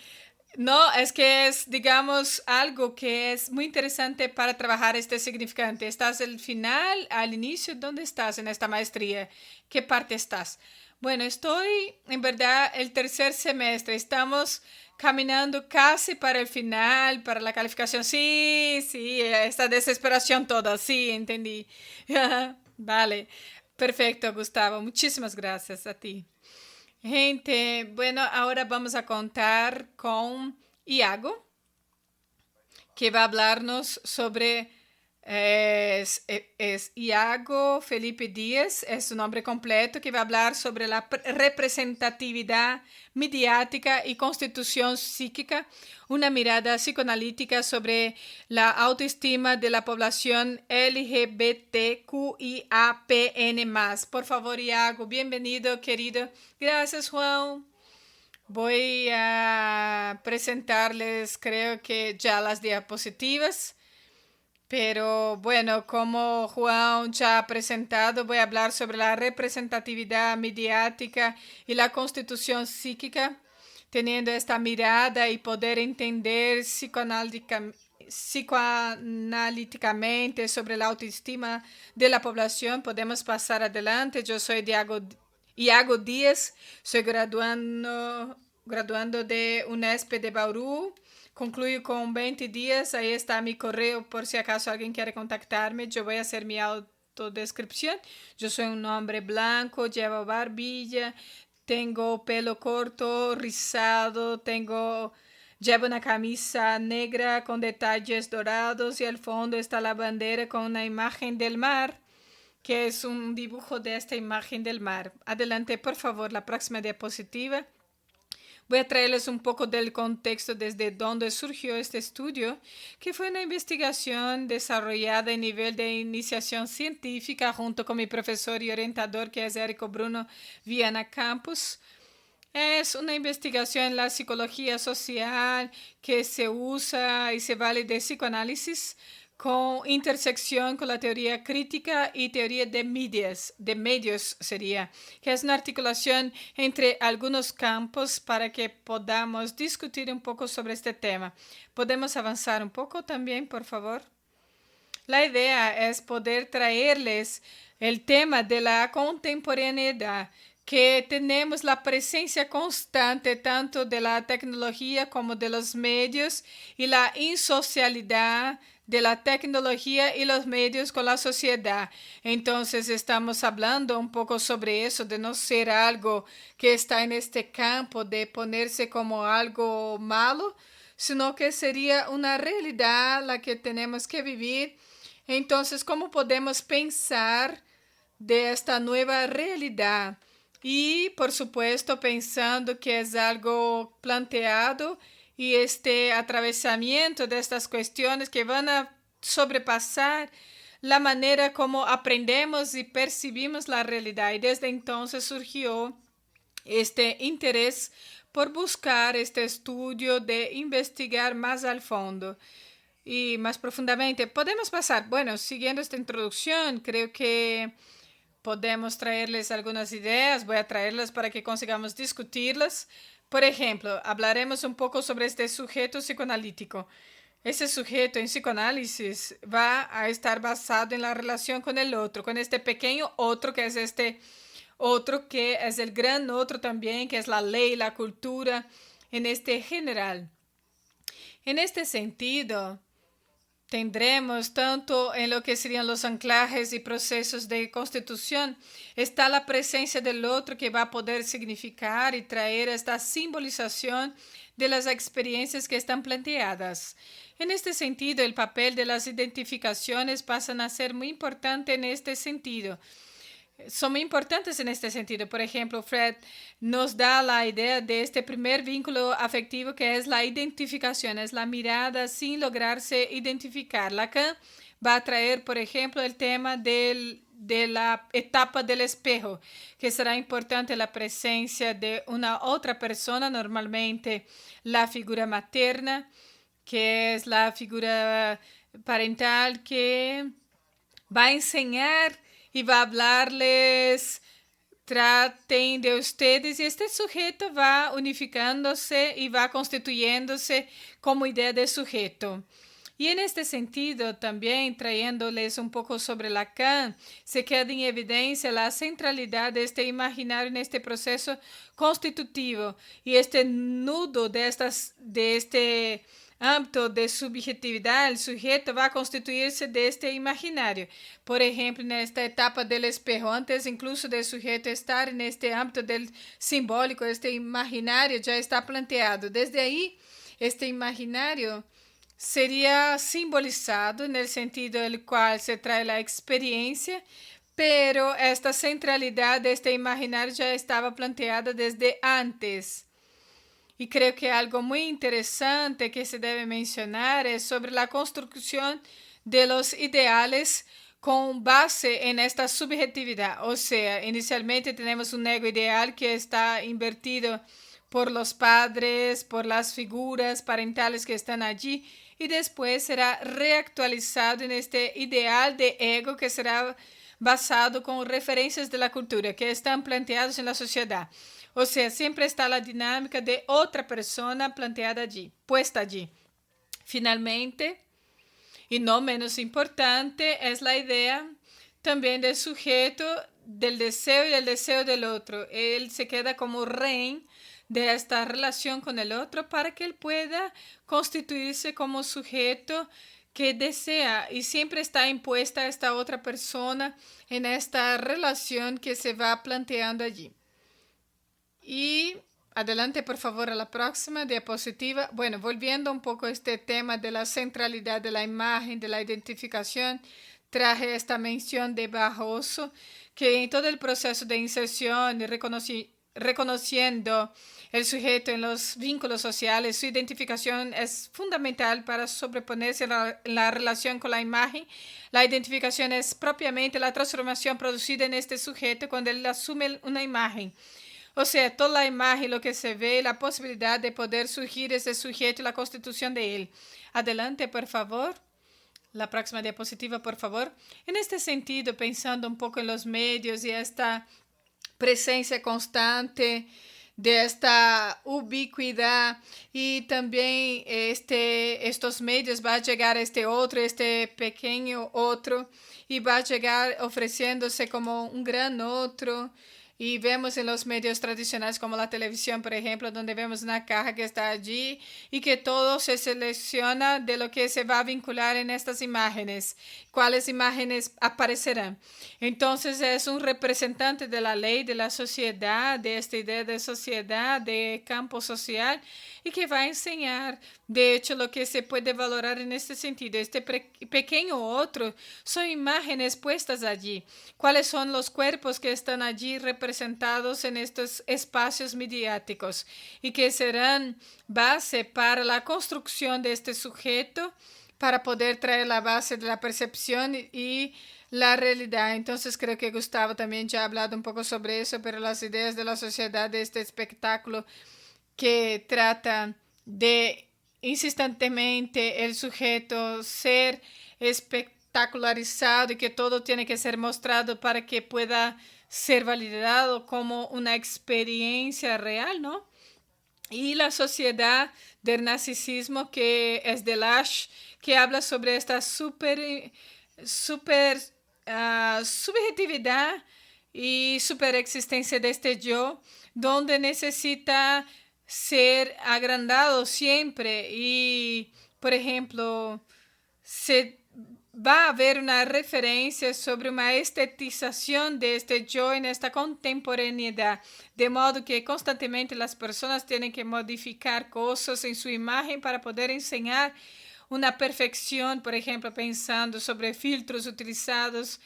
Speaker 1: No, es que es, digamos, algo que es muy interesante para trabajar este significante. ¿Estás al final, al inicio? ¿Dónde estás en esta maestría? ¿Qué parte estás? Bueno, estoy en verdad el tercer semestre. Estamos caminando casi para el final, para la calificación. Sí, sí, esta desesperación toda, sí, entendí. Vale, perfecto, Gustavo. Muchísimas gracias a ti. Gente, bueno, ahora vamos a contar con Iago, que va a hablarnos sobre, es Iago Felipe Díaz, es su nombre completo, que va a hablar sobre la representatividad mediática y constitución psíquica, una mirada psicoanalítica sobre la autoestima de la población LGBTQIAPN+. Por favor, Iago, bienvenido, querido. Gracias, Juan. Voy a presentarles, creo que ya las diapositivas, pero bueno, como Juan ya ha presentado, voy a hablar sobre la representatividad mediática y la constitución psíquica, teniendo esta mirada y poder entender psicoanalíticamente sobre la autoestima de la población. Podemos pasar adelante. Yo soy Iago Díaz, soy graduando de UNESP de Bauru. Concluyo con 20 días. Ahí está mi correo por si acaso alguien quiere contactarme. Yo voy a hacer mi autodescripción. Yo soy un hombre blanco, llevo barbilla, tengo pelo corto, rizado, llevo una camisa negra con detalles dorados y al fondo está la bandera con una imagen del mar, que es un dibujo de esta imagen del mar. Adelante, por favor, la próxima diapositiva. Voy a traerles un poco del contexto desde donde surgió este estudio, que fue una investigación desarrollada a nivel de iniciación científica junto con mi profesor y orientador, que es Érico Bruno Viana Campos. Es una investigación en la psicología social que se usa y se vale de psicoanálisis con intersección con la teoría crítica y teoría de medios sería, que es una articulación entre algunos campos para que podamos discutir un poco sobre este tema. ¿Podemos avanzar un poco también, por favor? La idea es poder traerles el tema de la contemporaneidad, que tenemos la presencia constante tanto de la tecnología como de los medios y la insocialidad de la tecnología y los medios con la sociedad. Entonces estamos hablando un poco sobre eso, de no ser algo que está en este campo, de ponerse como algo malo, sino que sería una realidad la que tenemos que vivir. Entonces, ¿cómo podemos pensar de esta nueva realidad? Y, por supuesto, pensando que es algo planteado y este atravesamiento de estas cuestiones que van a sobrepasar la manera como aprendemos y percibimos la realidad. Y desde entonces surgió este interés por buscar este estudio, de investigar más al fondo y más profundamente. Podemos pasar, bueno, siguiendo esta introducción, creo que podemos traerles algunas ideas, voy a traerlas para que consigamos discutirlas. Por ejemplo, hablaremos un poco sobre este sujeto psicoanalítico. Ese sujeto en psicoanálisis va a estar basado en la relación con el otro, con este pequeño otro que es este otro que es el gran otro también, que es la ley, la cultura, en este general. En este sentido, tendremos tanto en lo que serían los anclajes y procesos de constitución, está la presencia del otro que va a poder significar y traer esta simbolización de las experiencias que están planteadas. En este sentido, el papel de las identificaciones pasan a ser muy importante en este sentido. Son muy importantes en este sentido. Por ejemplo, Fred nos da la idea de este primer vínculo afectivo, que es la identificación, es la mirada sin lograrse identificar. Lacan va a traer, por ejemplo, el tema de la etapa del espejo, que será importante la presencia de una otra persona, normalmente la figura materna, que es la figura parental que va a enseñar y va a hablarles, traten de ustedes, y este sujeto va unificándose y va constituyéndose como idea de sujeto. Y en este sentido, también trayéndoles un poco sobre Lacan, se queda en evidencia la centralidad de este imaginario en este proceso constitutivo y este nudo de este ámbito de subjetividad, el sujeto va a constituirse de este imaginario. Por ejemplo, en esta etapa del espejo, antes incluso del sujeto estar en este ámbito del simbólico, este imaginario ya está planteado. Desde ahí, este imaginario sería simbolizado en el sentido en el cual se trae la experiencia, pero esta centralidad de este imaginario ya estaba planteada desde antes. Y creo que algo muy interesante que se debe mencionar es sobre la construcción de los ideales con base en esta subjetividad. O sea, inicialmente tenemos un ego ideal que está invertido por los padres, por las figuras parentales que están allí, y después será reactualizado en este ideal de ego que será basado con referencias de la cultura que están planteadas en la sociedad. O sea, siempre está la dinámica de otra persona planteada allí, puesta allí. Finalmente, y no menos importante, es la idea también del sujeto, del deseo y del deseo del otro. Él se queda como rehén de esta relación con el otro para que él pueda constituirse como sujeto que desea, y siempre está impuesta esta otra persona en esta relación que se va planteando allí. Y adelante, por favor, a la próxima diapositiva. Bueno, volviendo un poco a este tema de la centralidad de la imagen, de la identificación, traje esta mención de Barroso, que en todo el proceso de inserción y reconociendo el sujeto en los vínculos sociales, su identificación es fundamental para sobreponerse a la relación con la imagen. La identificación es propiamente la transformación producida en este sujeto cuando él asume una imagen. O sea, toda la imagen, lo que se ve, la posibilidad de poder surgir ese sujeto y la constitución de él. Adelante, por favor. La próxima diapositiva, por favor. En este sentido, pensando un poco en los medios y esta presencia constante de esta ubicuidad, y también estos medios va a llegar este pequeño otro, y va a llegar ofreciéndose como un gran otro. Y vemos en los medios tradicionales como la televisión, por ejemplo, donde vemos una caja que está allí y que todo se selecciona de lo que se va a vincular en estas imágenes, cuáles imágenes aparecerán. Entonces es un representante de la ley, de la sociedad, de esta idea de sociedad, de campo social, y que va a enseñar, de hecho, lo que se puede valorar en este sentido. Este pequeño otro son imágenes puestas allí. ¿Cuáles son los cuerpos que están allí representados en estos espacios mediáticos y que serán base para la construcción de este sujeto, para poder traer la base de la percepción y la realidad? Entonces creo que Gustavo también ya ha hablado un poco sobre eso, pero las ideas de la sociedad de este espectáculo que trata de insistentemente el sujeto ser espectacularizado y que todo tiene que ser mostrado para que pueda ser validado como una experiencia real, ¿no? Y la sociedad del narcisismo, que es de Lasch, que habla sobre esta subjetividad y superexistencia de este yo, donde necesita ser agrandado siempre. Y, por ejemplo, se va a haber una referencia sobre una estetización de este yo en esta contemporaneidad, de modo que constantemente las personas tienen que modificar cosas en su imagen para poder enseñar una perfección, por ejemplo, pensando sobre filtros utilizados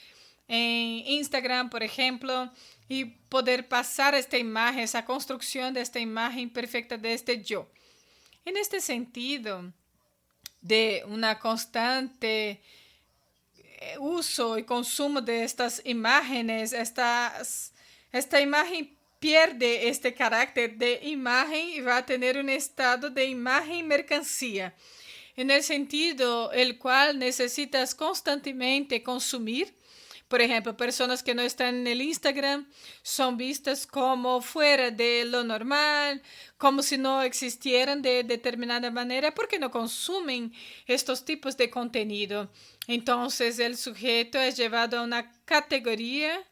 Speaker 1: en Instagram, por ejemplo, y poder pasar esta imagen, esa construcción de esta imagen perfecta de este yo. En este sentido, de una constante uso y consumo de estas imágenes, esta imagen pierde este carácter de imagen y va a tener un estado de imagen mercancía, en el sentido el cual necesitas constantemente consumir Por ejemplo, personas que no están en el Instagram son vistas como fuera de lo normal, como si no existieran de determinada manera, porque no consumen estos tipos de contenido. Entonces, el sujeto es llevado a una categoría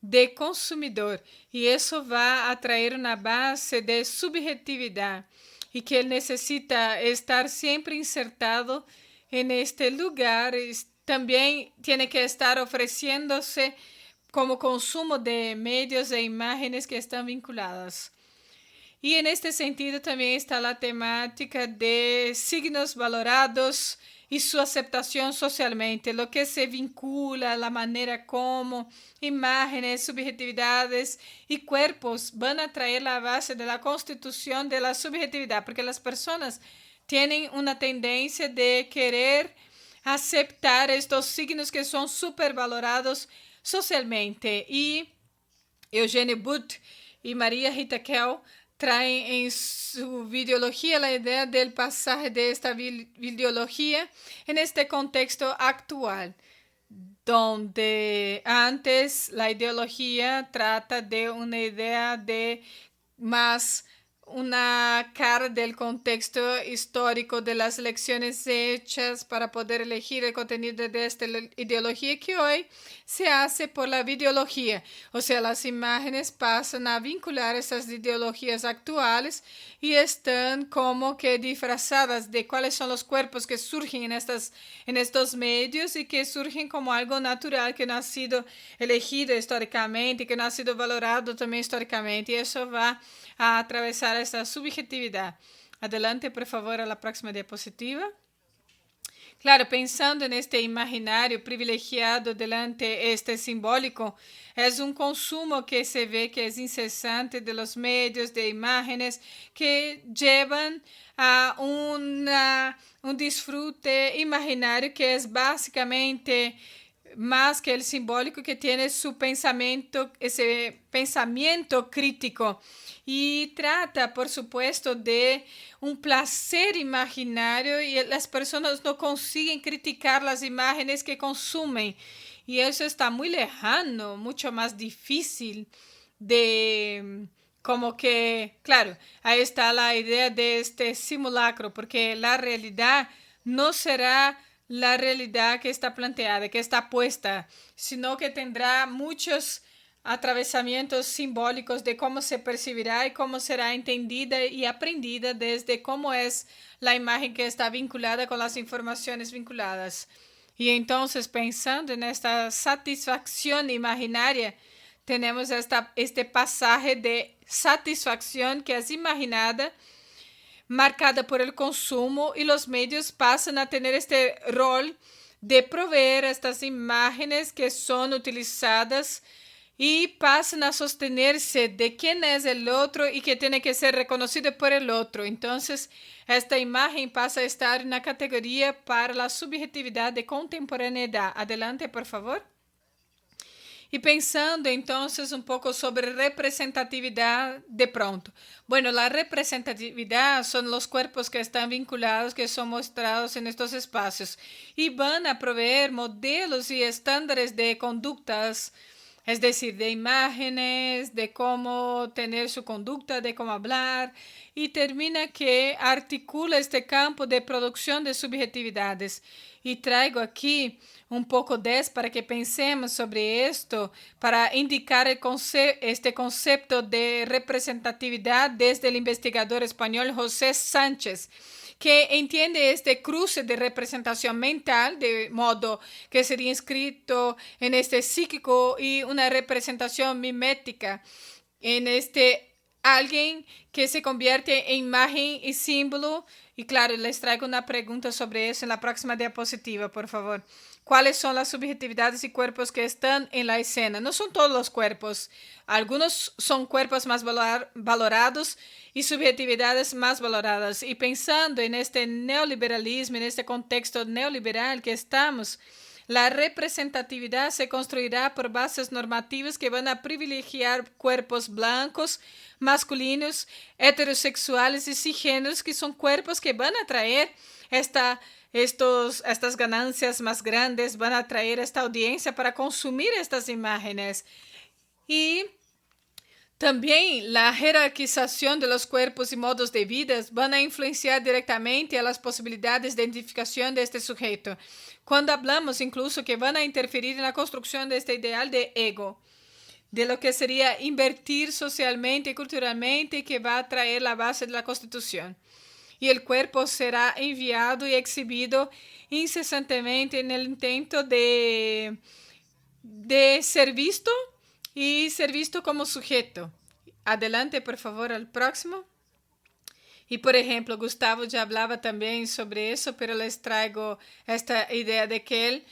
Speaker 1: de consumidor y eso va a traer una base de subjetividad y que él necesita estar siempre insertado en este lugar. También tiene que estar ofreciéndose como consumo de medios e imágenes que están vinculadas. Y en este sentido también está la temática de signos valorados y su aceptación socialmente, lo que se vincula, la manera como imágenes, subjetividades y cuerpos van a traer la base de la constitución de la subjetividad, porque las personas tienen una tendencia de querer aceptar estos signos que son supervalorados socialmente. Y Eugene Butt y María Rita Kell traen en su videología la idea del pasaje de esta videología en este contexto actual, donde antes la ideología trata de una idea de más una cara del contexto histórico de las elecciones hechas para poder elegir el contenido de esta ideología, que hoy se hace por la videología. O sea, las imágenes pasan a vincular esas ideologías actuales y están como que disfrazadas de cuáles son los cuerpos que surgen en estos medios y que surgen como algo natural que no ha sido elegido históricamente, que no ha sido valorado también históricamente, y eso va a atravesar esa subjetividad. Adelante, por favor, a la próxima diapositiva. Claro, pensando en este imaginario privilegiado delante este simbólico, es un consumo que se ve que es incesante de los medios de imágenes que llevan a un disfrute imaginario que es básicamente más que el simbólico, que tiene su pensamiento, ese pensamiento crítico, y trata, por supuesto, de un placer imaginario, y las personas no consiguen criticar las imágenes que consumen, y eso está muy lejano, mucho más difícil de... Como que, claro, ahí está la idea de este simulacro, porque la realidad no será la realidad que está planteada, que está puesta, sino que tendrá muchos atravesamientos simbólicos de cómo se percibirá y cómo será entendida y aprendida desde cómo es la imagen que está vinculada con las informaciones vinculadas. Y entonces, pensando en esta satisfacción imaginaria, tenemos este pasaje de satisfacción que es imaginada, marcada por el consumo, y los medios pasan a tener este rol de proveer estas imágenes que son utilizadas y pasan a sostenerse de quién es el otro y que tiene que ser reconocido por el otro. Entonces, esta imagen pasa a estar en una categoría para la subjetividad de contemporaneidad. Adelante, por favor. Y pensando entonces un poco sobre representatividad de pronto. Bueno, la representatividad son los cuerpos que están vinculados, que son mostrados en estos espacios y van a proveer modelos y estándares de conductas, es decir, de imágenes, de cómo tener su conducta, de cómo hablar, y termina que articula este campo de producción de subjetividades. Y traigo aquí un poco para que pensemos sobre esto, para indicar este concepto de representatividad desde el investigador español José Sánchez, que entiende este cruce de representación mental, de modo que sería inscrito en este psíquico, y una representación mimética en este alguien que se convierte en imagen y símbolo. Y claro, les traigo una pregunta sobre eso en la próxima diapositiva, por favor. ¿Cuáles son las subjetividades y cuerpos que están en la escena? No son todos los cuerpos. Algunos son cuerpos más valorados y subjetividades más valoradas. Y pensando en este neoliberalismo, en este contexto neoliberal que estamos, La representatividad se construirá por bases normativas que van a privilegiar cuerpos blancos, masculinos, heterosexuales y cisgéneros, que son cuerpos que van a traer estas ganancias más grandes, van a traer esta audiencia para consumir estas imágenes. Y también la jerarquización de los cuerpos y modos de vida van a influenciar directamente a las posibilidades de identificación de este sujeto. Cuando hablamos incluso que van a interferir en la construcción de este ideal de ego, de lo que sería invertir socialmente y culturalmente, que va a traer la base de la Constitución. Y el cuerpo será enviado y exhibido incesantemente en el intento de ser visto y ser visto como sujeto. Adelante, por favor, al próximo. Y, por ejemplo, Gustavo ya hablaba también sobre eso, pero les traigo esta idea de que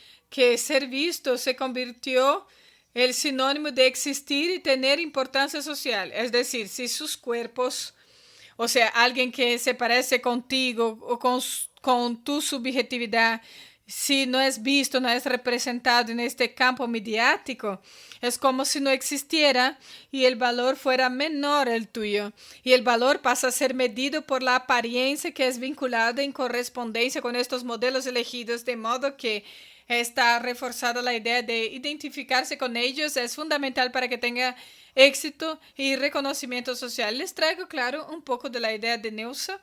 Speaker 1: ser visto se convirtió el sinónimo de existir y tener importancia social. Es decir, si sus cuerpos, o sea, alguien que se parece contigo o con tu subjetividad, si no es visto, no es representado en este campo mediático, es como si no existiera y el valor fuera menor el tuyo. Y el valor pasa a ser medido por la apariencia, que es vinculada en correspondencia con estos modelos elegidos, de modo que está reforzada la idea de identificarse con ellos. Es fundamental para que tenga éxito y reconocimiento social. Les traigo, claro, un poco de la idea de Neusa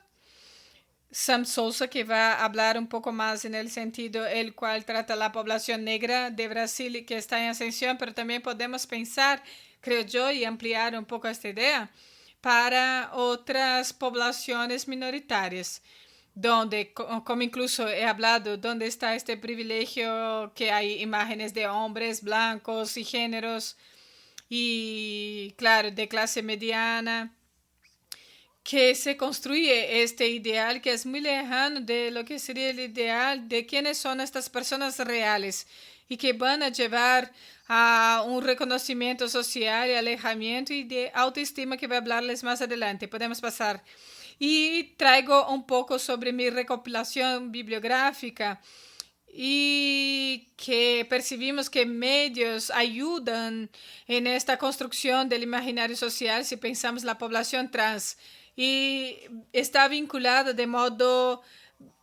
Speaker 1: Sam Sousa, que va a hablar un poco más en el sentido el cual trata la población negra de Brasil, que está en ascensión, pero también podemos pensar, creo yo, y ampliar un poco esta idea para otras poblaciones minoritarias, donde, como incluso he hablado, donde está este privilegio que hay imágenes de hombres blancos y géneros y, claro, de clase mediana, que se construye este ideal que es muy lejano de lo que sería el ideal de quiénes son estas personas reales y que van a llevar a un reconocimiento social y alejamiento y de autoestima, que voy a hablarles más adelante. Podemos pasar. Y traigo un poco sobre mi recopilación bibliográfica y que percibimos que medios ayudan en esta construcción del imaginario social si pensamos la población trans, y está vinculado de modo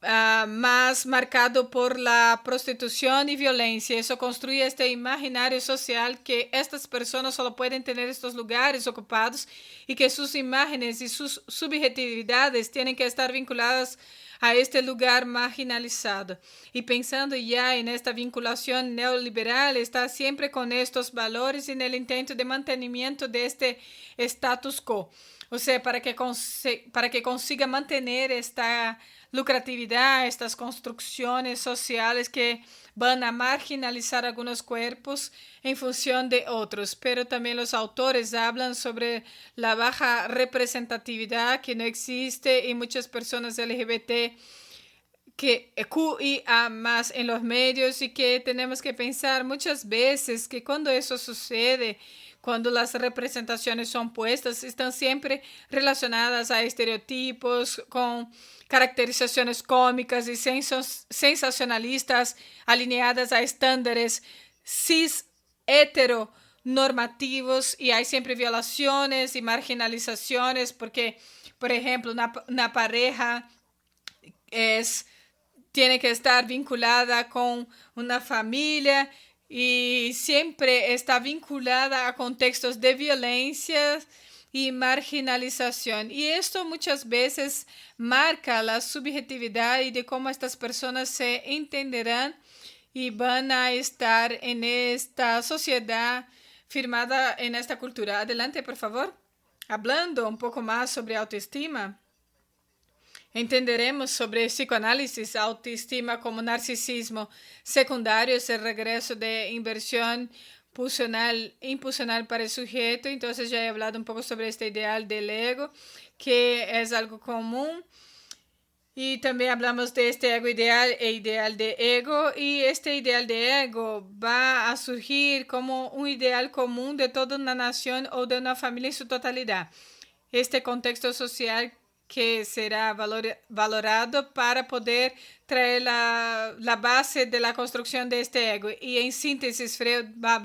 Speaker 1: más marcado por la prostitución y violencia. Eso construye este imaginario social que estas personas solo pueden tener estos lugares ocupados y que sus imágenes y sus subjetividades tienen que estar vinculadas a este lugar marginalizado. Y pensando ya en esta vinculación neoliberal, está siempre con estos valores y en el intento de mantenimiento de este status quo. O sea, para que consiga mantener esta lucratividad, estas construcciones sociales que van a marginalizar algunos cuerpos en función de otros. Pero también los autores hablan sobre la baja representatividad que no existe en muchas personas LGBT, que QIA más en los medios, y que tenemos que pensar muchas veces que cuando eso sucede, cuando las representaciones son puestas, están siempre relacionadas a estereotipos, con caracterizaciones cómicas y sensacionalistas alineadas a estándares cis heteronormativos, y hay siempre violaciones y marginalizaciones porque, por ejemplo, una pareja tiene que estar vinculada con una familia y siempre está vinculada a contextos de violencia y marginalización. Y esto muchas veces marca la subjetividad y de cómo estas personas se entenderán y van a estar en esta sociedad firmada en esta cultura. Adelante, por favor. Hablando un poco más sobre autoestima, entenderemos sobre psicoanálisis, autoestima como narcisismo secundario, es el regreso de inversión impulsional para el sujeto. Entonces ya he hablado un poco sobre este ideal del ego, que es algo común. Y también hablamos de este ego ideal e ideal de ego. Y este ideal de ego va a surgir como un ideal común de toda una nación o de una familia en su totalidad. Este contexto social que será valorado para poder traer la base de la construcción de este ego. Y en síntesis, Freud va a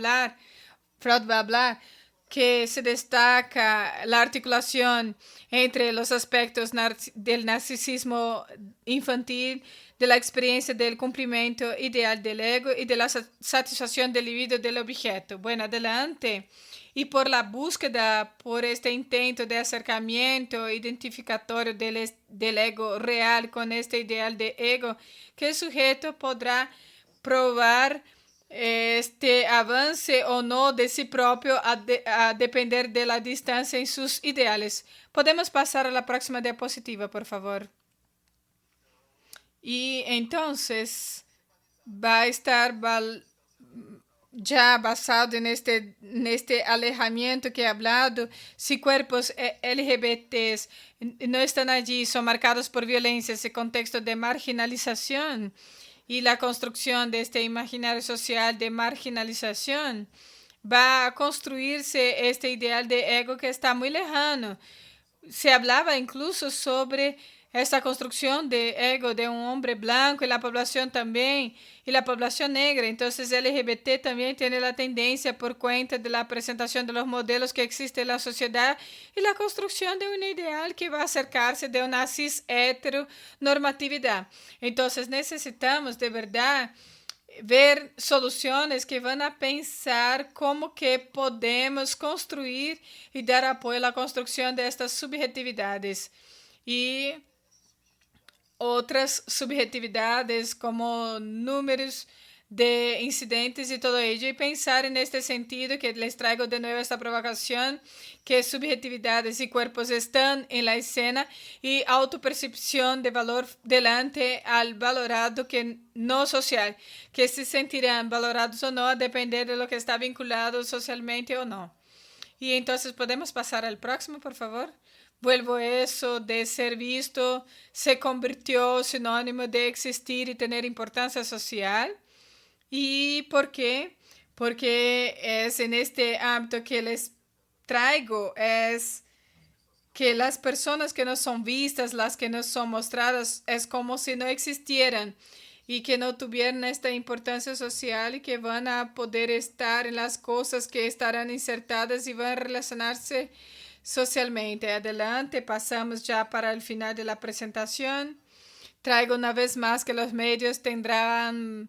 Speaker 1: hablar que se destaca la articulación entre los aspectos del narcisismo infantil, de la experiencia del cumplimiento ideal del ego y de la satisfacción del libido del objeto. Bueno, adelante. Y por la búsqueda, por este intento de acercamiento identificatorio del ego real con este ideal de ego, que el sujeto podrá probar este avance o no de sí propio a depender de la distancia en sus ideales. Podemos pasar a la próxima diapositiva, por favor. Y entonces va a estar ya basado en este alejamiento que he hablado, si cuerpos LGBTs no están allí, son marcados por violencia, ese contexto de marginalización y la construcción de este imaginario social de marginalización, va a construirse este ideal de ego que está muy lejano. Se hablaba incluso sobre esta construcción de ego de un hombre blanco y la población también, y la población negra. Entonces LGBT también tiene la tendencia por cuenta de la presentación de los modelos que existe en la sociedad y la construcción de un ideal que va a acercarse de una cis heteronormatividad. Entonces necesitamos de verdad ver soluciones que van a pensar cómo que podemos construir y dar apoyo a la construcción de estas subjetividades y otras subjetividades como números de incidentes y todo ello, y pensar en este sentido que les traigo de nuevo esta provocación, que subjetividades y cuerpos están en la escena y autopercepción de valor delante al valorado que no social, que se sentirán valorados o no a depender de lo que está vinculado socialmente o no. Y entonces podemos pasar al próximo, por favor. Vuelvo a eso de ser visto, se convirtió sinónimo de existir y tener importancia social. ¿Y por qué? Porque es en este ámbito que les traigo, es que las personas que no son vistas, las que no son mostradas, es como si no existieran y que no tuvieran esta importancia social y que van a poder estar en las cosas que estarán insertadas y van a relacionarse socialmente. Adelante, pasamos ya para el final de la presentación. Traigo una vez más que los medios tendrán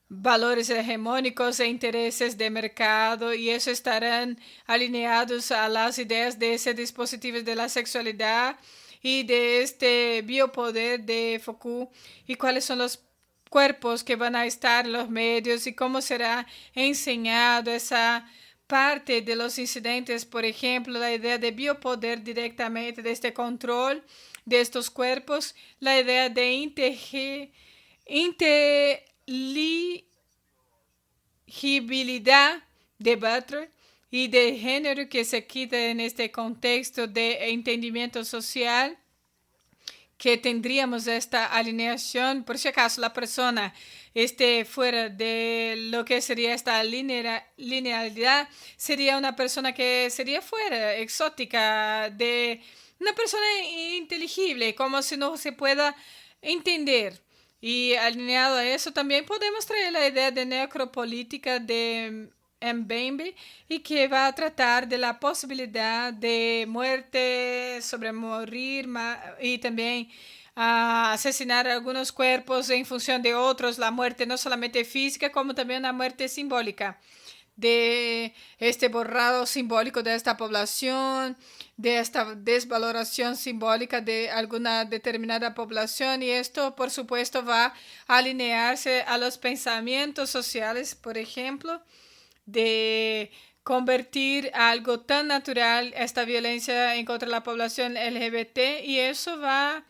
Speaker 1: valores hegemónicos e intereses de mercado y eso estarán alineados a las ideas de ese dispositivo de la sexualidad y de este biopoder de Foucault y cuáles son los cuerpos que van a estar en los medios y cómo será enseñado esa parte de los incidentes, por ejemplo, la idea de biopoder directamente de este control de estos cuerpos, la idea de inteligibilidad de Butler y de género que se quita en este contexto de entendimiento social, que tendríamos esta alineación, por si acaso la persona esté fuera de lo que sería esta linealidad, sería una persona que sería fuera, exótica, de una persona inteligible, como si no se pueda entender. Y alineado a eso también podemos traer la idea de necropolítica de Mbembe y que va a tratar de la posibilidad de muerte, sobre morir y también asesinar algunos cuerpos en función de otros, la muerte no solamente física como también la muerte simbólica, de este borrado simbólico de esta población, de esta desvaloración simbólica de alguna determinada población, y esto por supuesto va a alinearse a los pensamientos sociales, por ejemplo, de convertir algo tan natural esta violencia en contra de la población LGBT, y eso va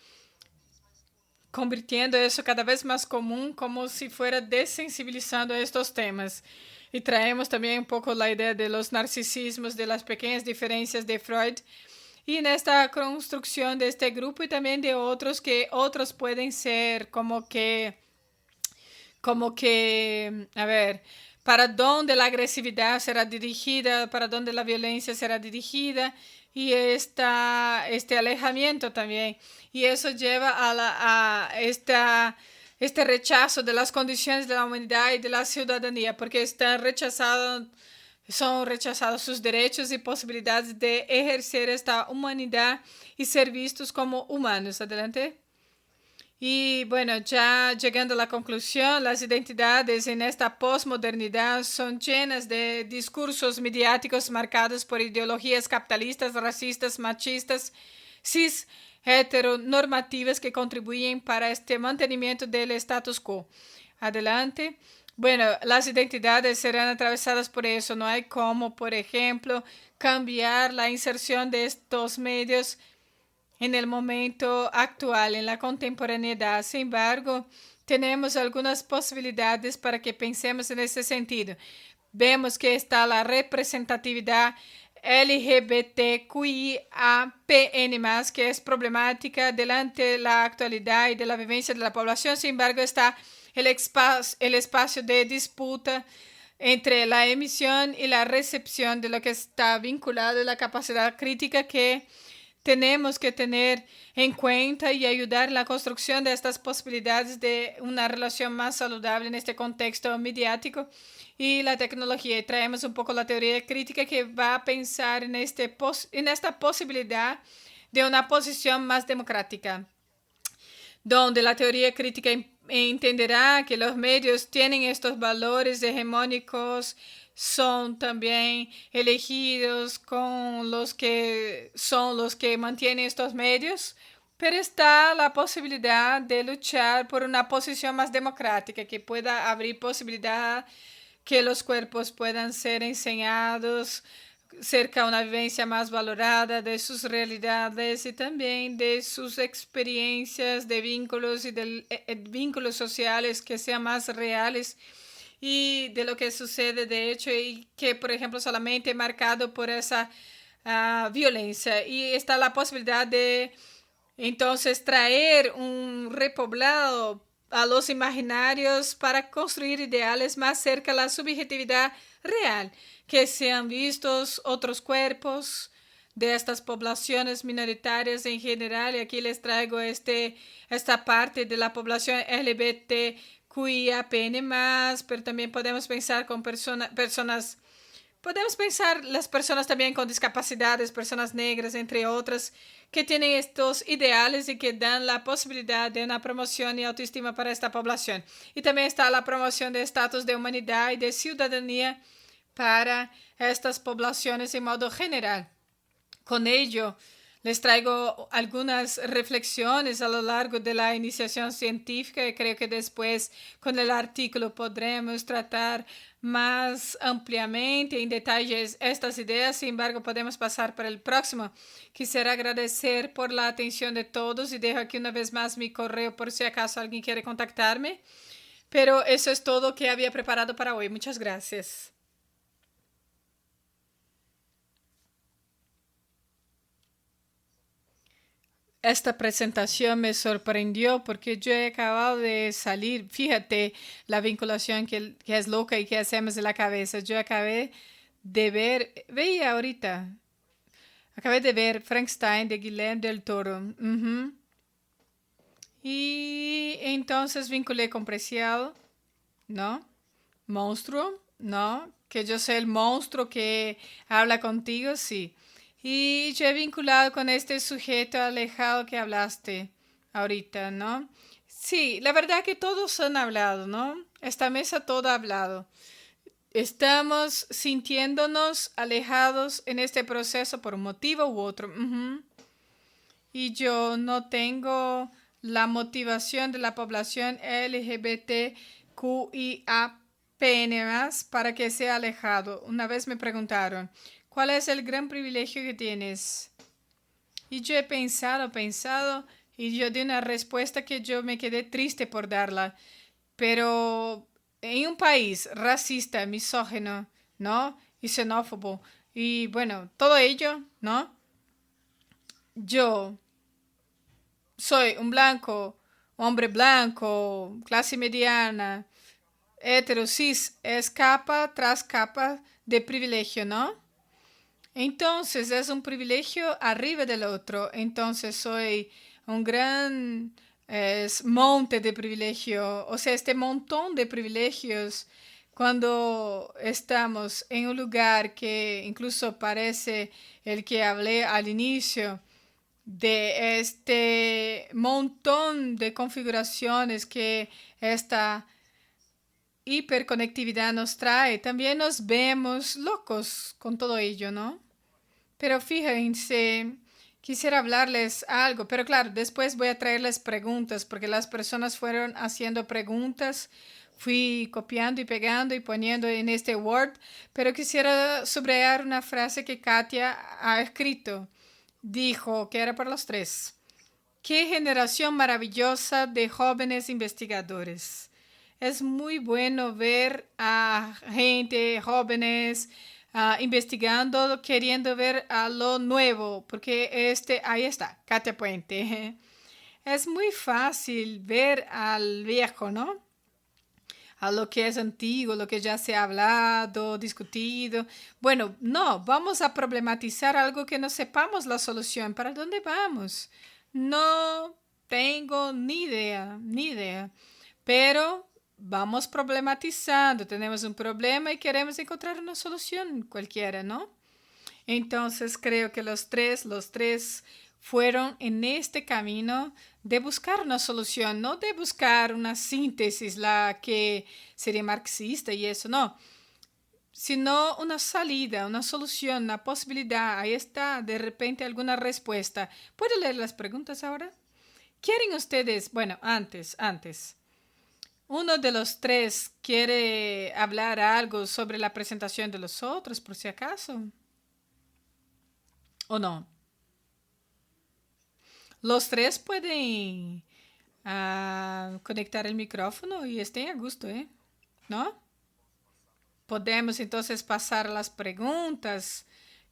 Speaker 1: convirtiendo eso cada vez más común, como si fuera desensibilizando estos temas. Y traemos también un poco la idea de los narcisismos, de las pequeñas diferencias de Freud, y en esta construcción de este grupo y también de otros, que otros pueden ser como que, a ver, para dónde la agresividad será dirigida, para dónde la violencia será dirigida y este alejamiento también. Y eso lleva este rechazo de las condiciones de la humanidad y de la ciudadanía, porque son rechazados sus derechos y posibilidades de ejercer esta humanidad y ser vistos como humanos. Adelante. Y bueno, ya llegando a la conclusión, las identidades en esta posmodernidad son llenas de discursos mediáticos marcados por ideologías capitalistas, racistas, machistas, cis, heteronormativas que contribuyen para este mantenimiento del status quo. Adelante. Bueno, las identidades serán atravesadas por eso. No hay como, por ejemplo, cambiar la inserción de estos medios en el momento actual, en la contemporaneidad. Sin embargo, tenemos algunas posibilidades para que pensemos en ese sentido. Vemos que está la representatividad LGBTQIAPN+, que es problemática delante de la actualidad y de la vivencia de la población. Sin embargo, está el espacio de disputa entre la emisión y la recepción de lo que está vinculado a la capacidad crítica que tenemos que tener en cuenta y ayudar en la construcción de estas posibilidades de una relación más saludable en este contexto mediático y la tecnología. Y traemos un poco la teoría crítica que va a pensar en esta posibilidad de una posición más democrática, donde la teoría crítica entenderá que los medios tienen estos valores hegemónicos, son también elegidos con los que son los que mantienen estos medios, pero está la posibilidad de luchar por una posición más democrática que pueda abrir posibilidad que los cuerpos puedan ser enseñados cerca de una vivencia más valorada de sus realidades y también de sus experiencias de vínculos y de vínculos sociales que sean más reales y de lo que sucede de hecho y que por ejemplo solamente marcado por esa violencia. Y está la posibilidad de entonces traer un repoblado a los imaginarios para construir ideales más cerca de la subjetividad real, que sean vistos otros cuerpos de estas poblaciones minoritarias en general. Y aquí les traigo esta parte de la población LGBTQIAPN+, pero también podemos pensar con personas. Podemos pensar las personas también con discapacidades, personas negras, entre otras, que tienen estos ideales y que dan la posibilidad de una promoción y autoestima para esta población. Y también está la promoción de estatus de humanidad y de ciudadanía para estas poblaciones en modo general. Con ello, les traigo algunas reflexiones a lo largo de la iniciación científica y creo que después con el artículo podremos tratar más ampliamente en detalles estas ideas. Sin embargo, podemos pasar para el próximo. Quisiera agradecer por la atención de todos y dejo aquí una vez más mi correo por si acaso alguien quiere contactarme. Pero eso es todo que había preparado para hoy. Muchas gracias. Esta presentación me sorprendió porque yo he acabado de salir. Fíjate la vinculación que es loca y que hacemos en la cabeza. Yo acabé de ver, veía ahorita, acabé de ver Frankenstein de Guillermo del Toro. Ujú. Y entonces vinculé con Preciado, ¿no? Monstruo, ¿no? Que yo soy el monstruo que habla contigo, sí. Y yo he vinculado con este sujeto alejado que hablaste ahorita, ¿no? Sí, la verdad que todos han hablado, ¿no? Esta mesa toda ha hablado. Estamos sintiéndonos alejados en este proceso por un motivo u otro. Ujú. Y yo no tengo la motivación de la población LGBTQIAPN+ para que sea alejado. Una vez me preguntaron, ¿cuál es el gran privilegio que tienes? Y yo he pensado, y yo di una respuesta que yo me quedé triste por darla. Pero en un país racista, misógino, ¿no? Y xenófobo, y bueno, todo ello, ¿no? Yo soy un blanco, hombre blanco, clase mediana, Heterosis es capa tras capa de privilegio, ¿no? Entonces es un privilegio arriba del otro. Entonces soy un gran monte de privilegio. O sea, este montón de privilegios cuando estamos en un lugar que incluso parece el que hablé al inicio de este montón de configuraciones que esta hiperconectividad nos trae, también nos vemos locos con todo ello, ¿no? Pero fíjense, quisiera hablarles algo, pero claro, después voy a traerles preguntas, porque las personas fueron haciendo preguntas, fui copiando y pegando y poniendo en este Word, pero quisiera subrayar una frase que Katia ha escrito. Dijo que era para los tres. Qué generación maravillosa de jóvenes investigadores. Es muy bueno ver a gente, jóvenes, investigando, queriendo ver a lo nuevo, porque ahí está, Katia Puente. Es muy fácil ver al viejo, ¿no? A lo que es antiguo, lo que ya se ha hablado, discutido. Bueno, no, vamos a problematizar algo que no sepamos la solución. ¿Para dónde vamos? No tengo ni idea, ni idea. Pero vamos problematizando. Tenemos un problema y queremos encontrar una solución cualquiera, ¿no? Entonces creo que los tres fueron en este camino de buscar una solución, no de buscar una síntesis, la que sería marxista y eso, no, sino una salida, una solución, una posibilidad. Ahí está, de repente alguna respuesta. ¿Puedo leer las preguntas ahora? ¿Quieren ustedes? Bueno, antes. ¿Uno de los tres quiere hablar algo sobre la presentación de los otros, por si acaso? ¿O no? Los tres pueden conectar el micrófono y estén a gusto, ¿eh? ¿No? Podemos entonces pasar a las preguntas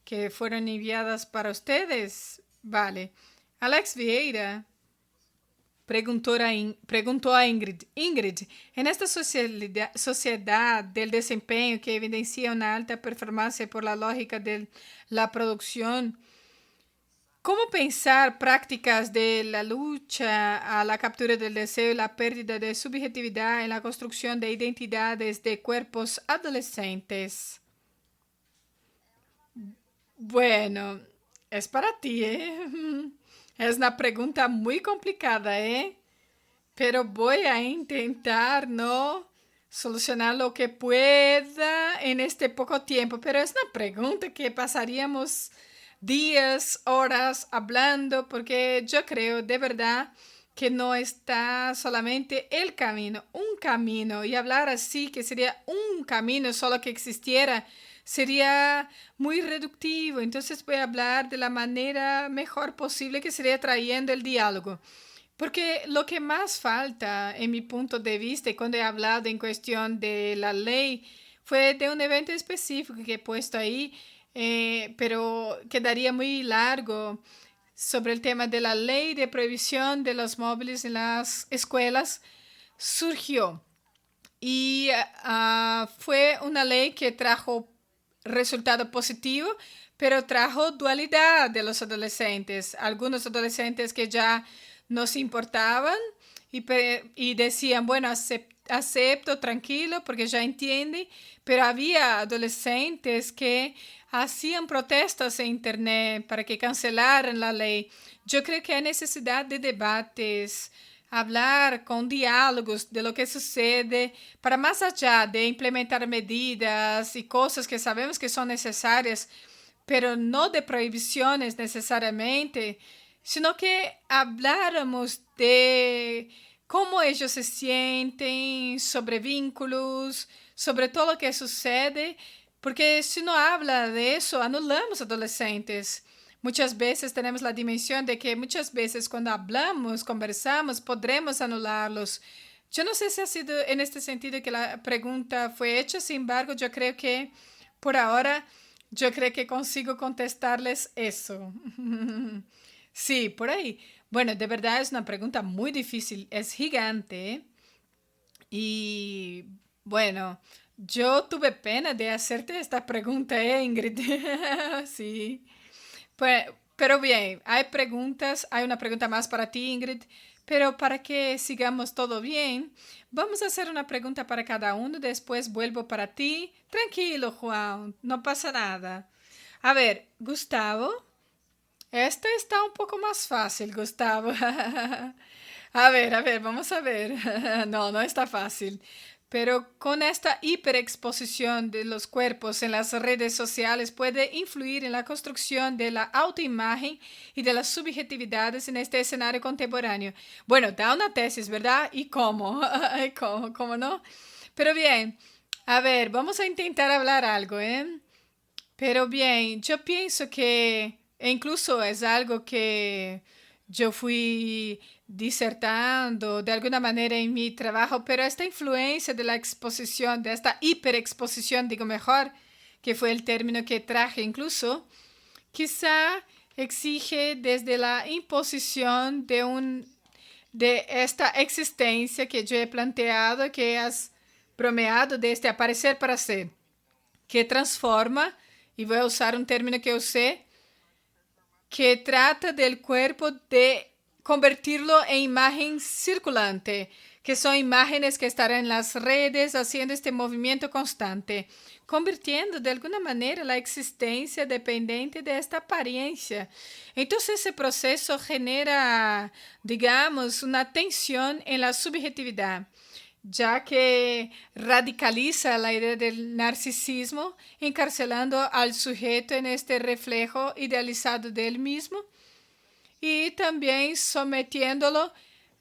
Speaker 1: que fueron enviadas para ustedes. Vale. Alex Vieira preguntó a Ingrid. Ingrid, en esta sociedad del desempeño que evidencia una alta performance por la lógica de la producción, ¿cómo pensar prácticas de la lucha a la captura del deseo y la pérdida de subjetividad en la construcción de identidades de cuerpos adolescentes? Bueno, es para ti, ¿eh? Es una pregunta muy complicada, ¿eh? Pero voy a intentar, ¿no? Solucionar lo que pueda en este poco tiempo. Pero es una pregunta que pasaríamos días, horas hablando, porque yo creo de verdad que no está solamente el camino, un camino. Y hablar así, que sería un camino solo que existiera, sería muy reductivo. Entonces voy a hablar de la manera mejor posible, que sería trayendo el diálogo. Porque lo que más falta, en mi punto de vista, y cuando he hablado en cuestión de la ley, fue de un evento específico que he puesto ahí, pero quedaría muy largo sobre el tema de la ley de prohibición de los móviles en las escuelas. Surgió y fue una ley que trajo resultado positivo, pero trajo dualidad de los adolescentes. Algunos adolescentes que ya no se importaban y decían, bueno, acepto, tranquilo, porque ya entiende, pero había adolescentes que hacían protestas en Internet para que cancelaran la ley. Yo creo que hay necesidad de debates, hablar con diálogos de lo que sucede, para más allá de implementar medidas y cosas que sabemos que son necesarias, pero no de prohibiciones necesariamente, sino que habláramos de cómo ellos se sienten, sobre vínculos, sobre todo lo que sucede, porque si no habla de eso, anulamos adolescentes. Muchas veces tenemos la dimensión de que muchas veces cuando hablamos, conversamos, podremos anularlos. Yo no sé si ha sido en este sentido que la pregunta fue hecha, sin embargo, yo creo que por ahora, yo creo que consigo contestarles eso. Sí, por ahí. Bueno, de verdad es una pregunta muy difícil, es gigante, ¿eh? Y Bueno, yo tuve pena de hacerte esta pregunta, Ingrid. Sí. Pero bien, hay una pregunta más para ti, Ingrid, pero para que sigamos todo bien, vamos a hacer una pregunta para cada uno, después vuelvo para ti. Tranquilo, Juan, no pasa nada. A ver, Gustavo, esta está un poco más fácil, Gustavo. A ver, vamos a ver. No, no está fácil. Pero con esta hiperexposición de los cuerpos en las redes sociales puede influir en la construcción de la autoimagen y de las subjetividades en este escenario contemporáneo. Bueno, da una tesis, ¿verdad? ¿Y cómo? ¿Y cómo? ¿Cómo no? Pero bien, a ver, vamos a intentar hablar algo, ¿eh? Pero bien, yo pienso que e incluso es algo que yo fui disertando de alguna manera en mi trabajo, pero esta influencia de la exposición, de esta hiperexposición, digo mejor, que fue el término que traje incluso, quizá exige desde la imposición de esta existencia que yo he planteado, que has bromeado de este aparecer para ser, que transforma, y voy a usar un término que usé, que trata del cuerpo de convertirlo en imagen circulante, que son imágenes que estarán en las redes haciendo este movimiento constante, convirtiendo de alguna manera la existencia dependiente de esta apariencia. Entonces ese proceso genera, digamos, una tensión en la subjetividad, ya que radicaliza la idea del narcisismo, encarcelando al sujeto en este reflejo idealizado de él mismo y también sometiéndolo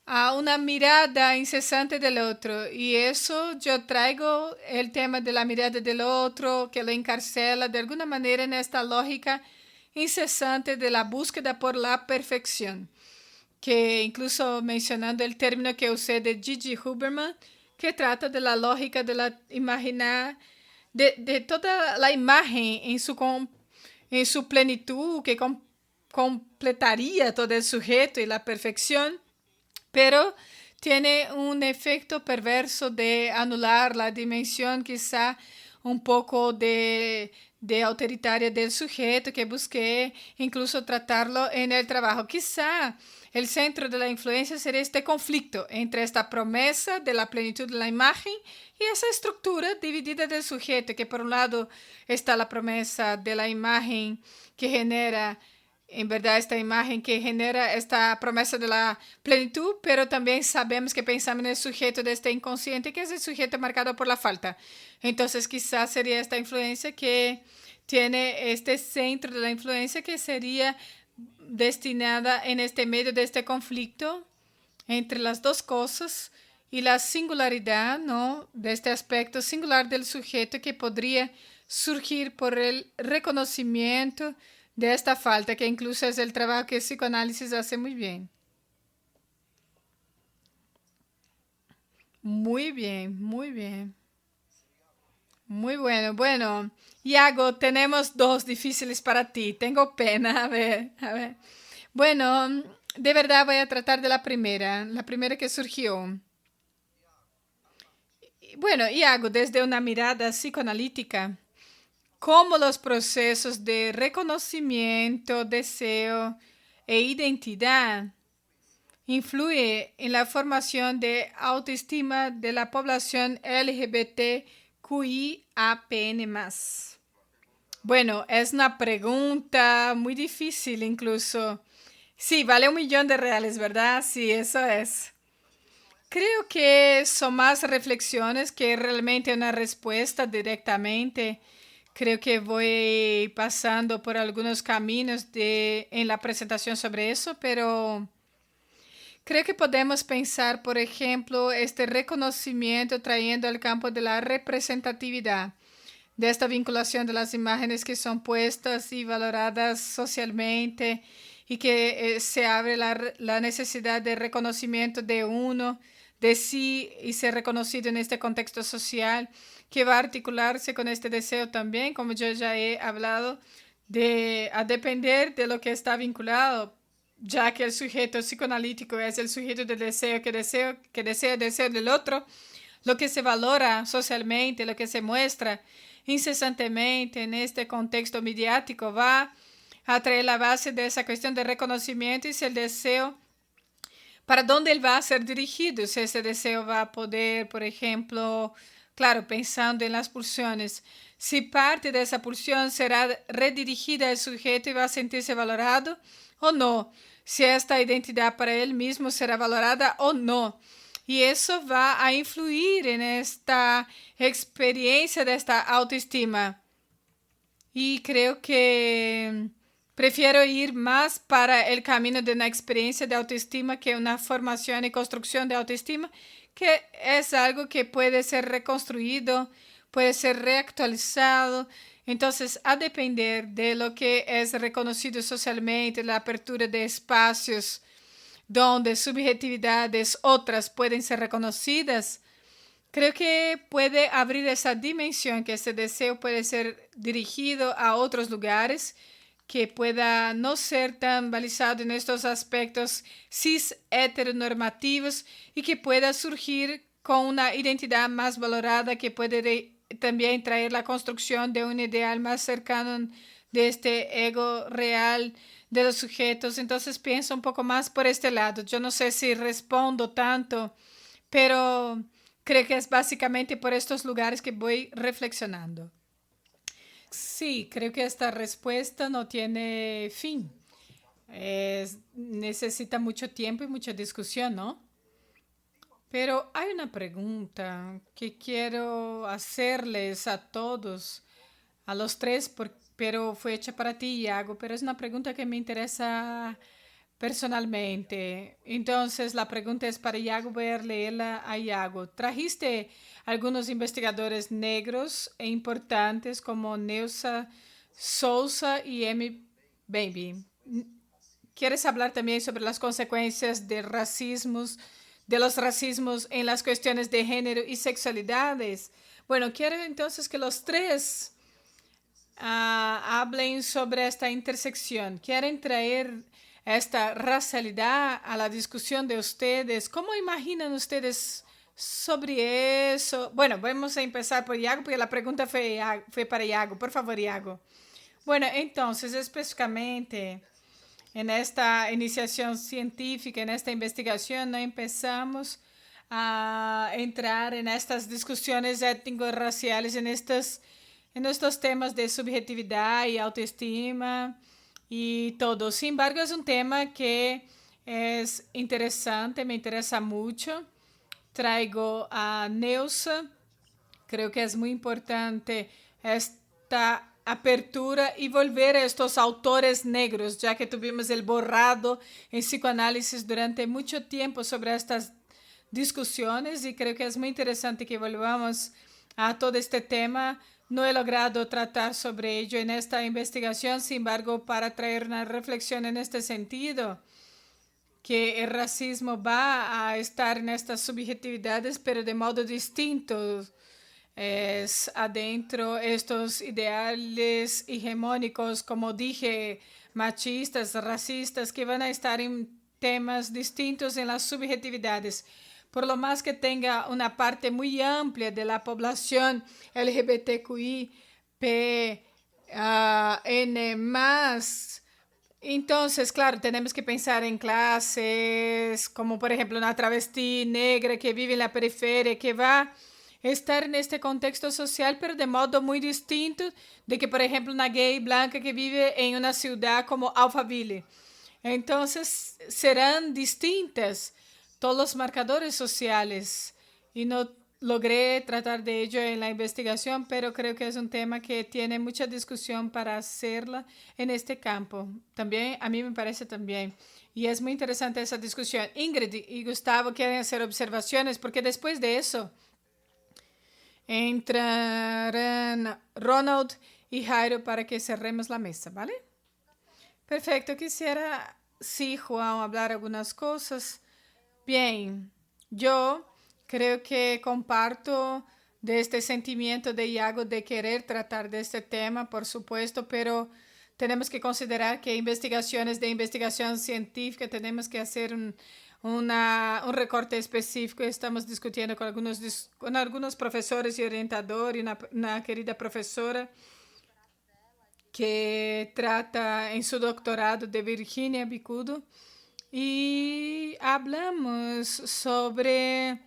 Speaker 1: a una mirada incesante del otro. Y eso yo traigo el tema de la mirada del otro, que lo encarcela de alguna manera en esta lógica incesante de la búsqueda por la perfección, que incluso mencionando el término que usé de Gigi Huberman, que trata de la lógica de la imaginar, de toda la imagen en su plenitud, que completaría todo el sujeto y la perfección, pero tiene un efecto perverso de anular la dimensión quizá un poco de autoritaria del sujeto, que busqué incluso tratarlo en el trabajo. Quizá el centro de la influencia sería este conflicto entre esta promesa de la plenitud de la imagen y esa estructura dividida del sujeto, que por un lado está la promesa de la imagen que genera, en verdad, esta imagen que genera esta promesa de la plenitud, pero también sabemos que pensamos en el sujeto de este inconsciente, que es el sujeto marcado por la falta. Entonces quizás sería esta influencia que tiene este centro de la influencia, que sería destinada en este medio de este conflicto entre las dos cosas y la singularidad, ¿no?, de este aspecto singular del sujeto, que podría surgir por el reconocimiento de esta falta, que incluso es el trabajo que el psicoanálisis hace muy bien. Muy bien, muy bien. Muy bueno. Bueno, Iago, tenemos dos difíciles para ti. Tengo pena. A ver, a ver. Bueno, de verdad voy a tratar de la primera que surgió. Bueno, Iago, desde una mirada psicoanalítica, cómo los procesos de reconocimiento, deseo e identidad influye en la formación de autoestima de la población LGBTQIAPN+. Bueno, es una pregunta muy difícil incluso. Sí, vale 1 millón de reales, ¿verdad? Sí, eso es. Creo que son más reflexiones que realmente una respuesta directamente. Creo que voy pasando por algunos caminos en la presentación sobre eso, pero creo que podemos pensar, por ejemplo, este reconocimiento trayendo al campo de la representatividad, de esta vinculación de las imágenes que son puestas y valoradas socialmente, y que se abre la necesidad de reconocimiento de uno, de sí, y ser reconocido en este contexto social, que va a articularse con este deseo también, como yo ya he hablado, a depender de lo que está vinculado, ya que el sujeto psicoanalítico es el sujeto del deseo que desea el deseo del otro. lo que se valora socialmente, lo que se muestra incesantemente en este contexto mediático va a traer la base de esa cuestión de reconocimiento y si el deseo, para dónde él va a ser dirigido, si ese deseo va a poder, por ejemplo, claro, pensando en las pulsiones, si parte de esa pulsión será redirigida al sujeto y va a sentirse valorado o no, si esta identidad para él mismo será valorada o no. Y eso va a influir en esta experiencia de esta autoestima. Y creo que prefiero ir más para el camino de una experiencia de autoestima que una formación y construcción de autoestima, que es algo que puede ser reconstruido, puede ser reactualizado. Entonces, a depender de lo que es reconocido socialmente, la apertura de espacios donde subjetividades otras pueden ser reconocidas, creo que puede abrir esa dimensión, que ese deseo puede ser dirigido a otros lugares, que pueda no ser tan balizado en estos aspectos cis heteronormativos y que pueda surgir con una identidad más valorada que puede también traer la construcción de un ideal más cercano de este ego real de los sujetos. Entonces pienso un poco más por este lado. Yo no sé si respondo tanto, pero creo que es básicamente por estos lugares que voy reflexionando. Sí, creo que esta respuesta no tiene fin. Necesita mucho tiempo y mucha discusión, ¿no? Pero hay una pregunta que quiero hacerles a todos, a los tres, pero fue hecha para ti, Iago, pero es una pregunta que me interesa personalmente. Entonces, la pregunta es para Iago, voy a leerla a Iago. ¿Trajiste algunos investigadores negros e importantes como Neusa Souza y Amy Baby? ¿Quieres hablar también sobre las consecuencias de los racismos en las cuestiones de género y sexualidades? Bueno, quiero entonces que los tres hablen sobre esta intersección. ¿Quieren traer esta racialidad a la discusión de ustedes? ¿Cómo imaginan ustedes sobre eso? Bueno, vamos a empezar por Iago, porque la pregunta fue para Iago. Por favor, Iago. Bueno, entonces, específicamente en esta iniciación científica, en esta investigación, no empezamos a entrar en estas discusiones étnico-raciales, en estos temas de subjetividad y autoestima y todo. Sin embargo, es un tema que es interesante, me interesa mucho. Traigo a Neusa. Creo que es muy importante esta apertura y volver a estos autores negros, ya que tuvimos el borrado en psicoanálisis durante mucho tiempo sobre estas discusiones y creo que es muy interesante que volvamos a todo este tema. No he logrado tratar sobre ello en esta investigación, sin embargo, para traer una reflexión en este sentido, que el racismo va a estar en estas subjetividades, pero de modo distinto. Es adentro estos ideales hegemónicos, como dije, machistas, racistas, que van a estar en temas distintos en las subjetividades. Por lo más que tenga una parte muy amplia de la población LGBTQI, P, N más. Entonces, claro, tenemos que pensar en clases, como por ejemplo una travesti negra que vive en la periferia, que va a estar en este contexto social, pero de modo muy distinto de que, por ejemplo, una gay blanca que vive en una ciudad como Alphaville. Entonces, serán distintas todos los marcadores sociales y no logré tratar de ello en la investigación, pero creo que es un tema que tiene mucha discusión para hacerla en este campo. También, a mí me parece también. Y es muy interesante esa discusión. Ingrid y Gustavo quieren hacer observaciones porque después de eso entrarán Ronald y Jairo para que cerremos la mesa, ¿vale? Perfecto, quisiera, sí, Juan, hablar algunas cosas. Bien, yo creo que comparto de este sentimiento de Iago de querer tratar de este tema, por supuesto, pero tenemos que considerar que investigaciones de investigación científica tenemos que hacer un recorte específico. Estamos discutiendo con algunos profesores y orientadores, y una querida profesora que trata en su doctorado de Virginia Bicudo y hablamos sobre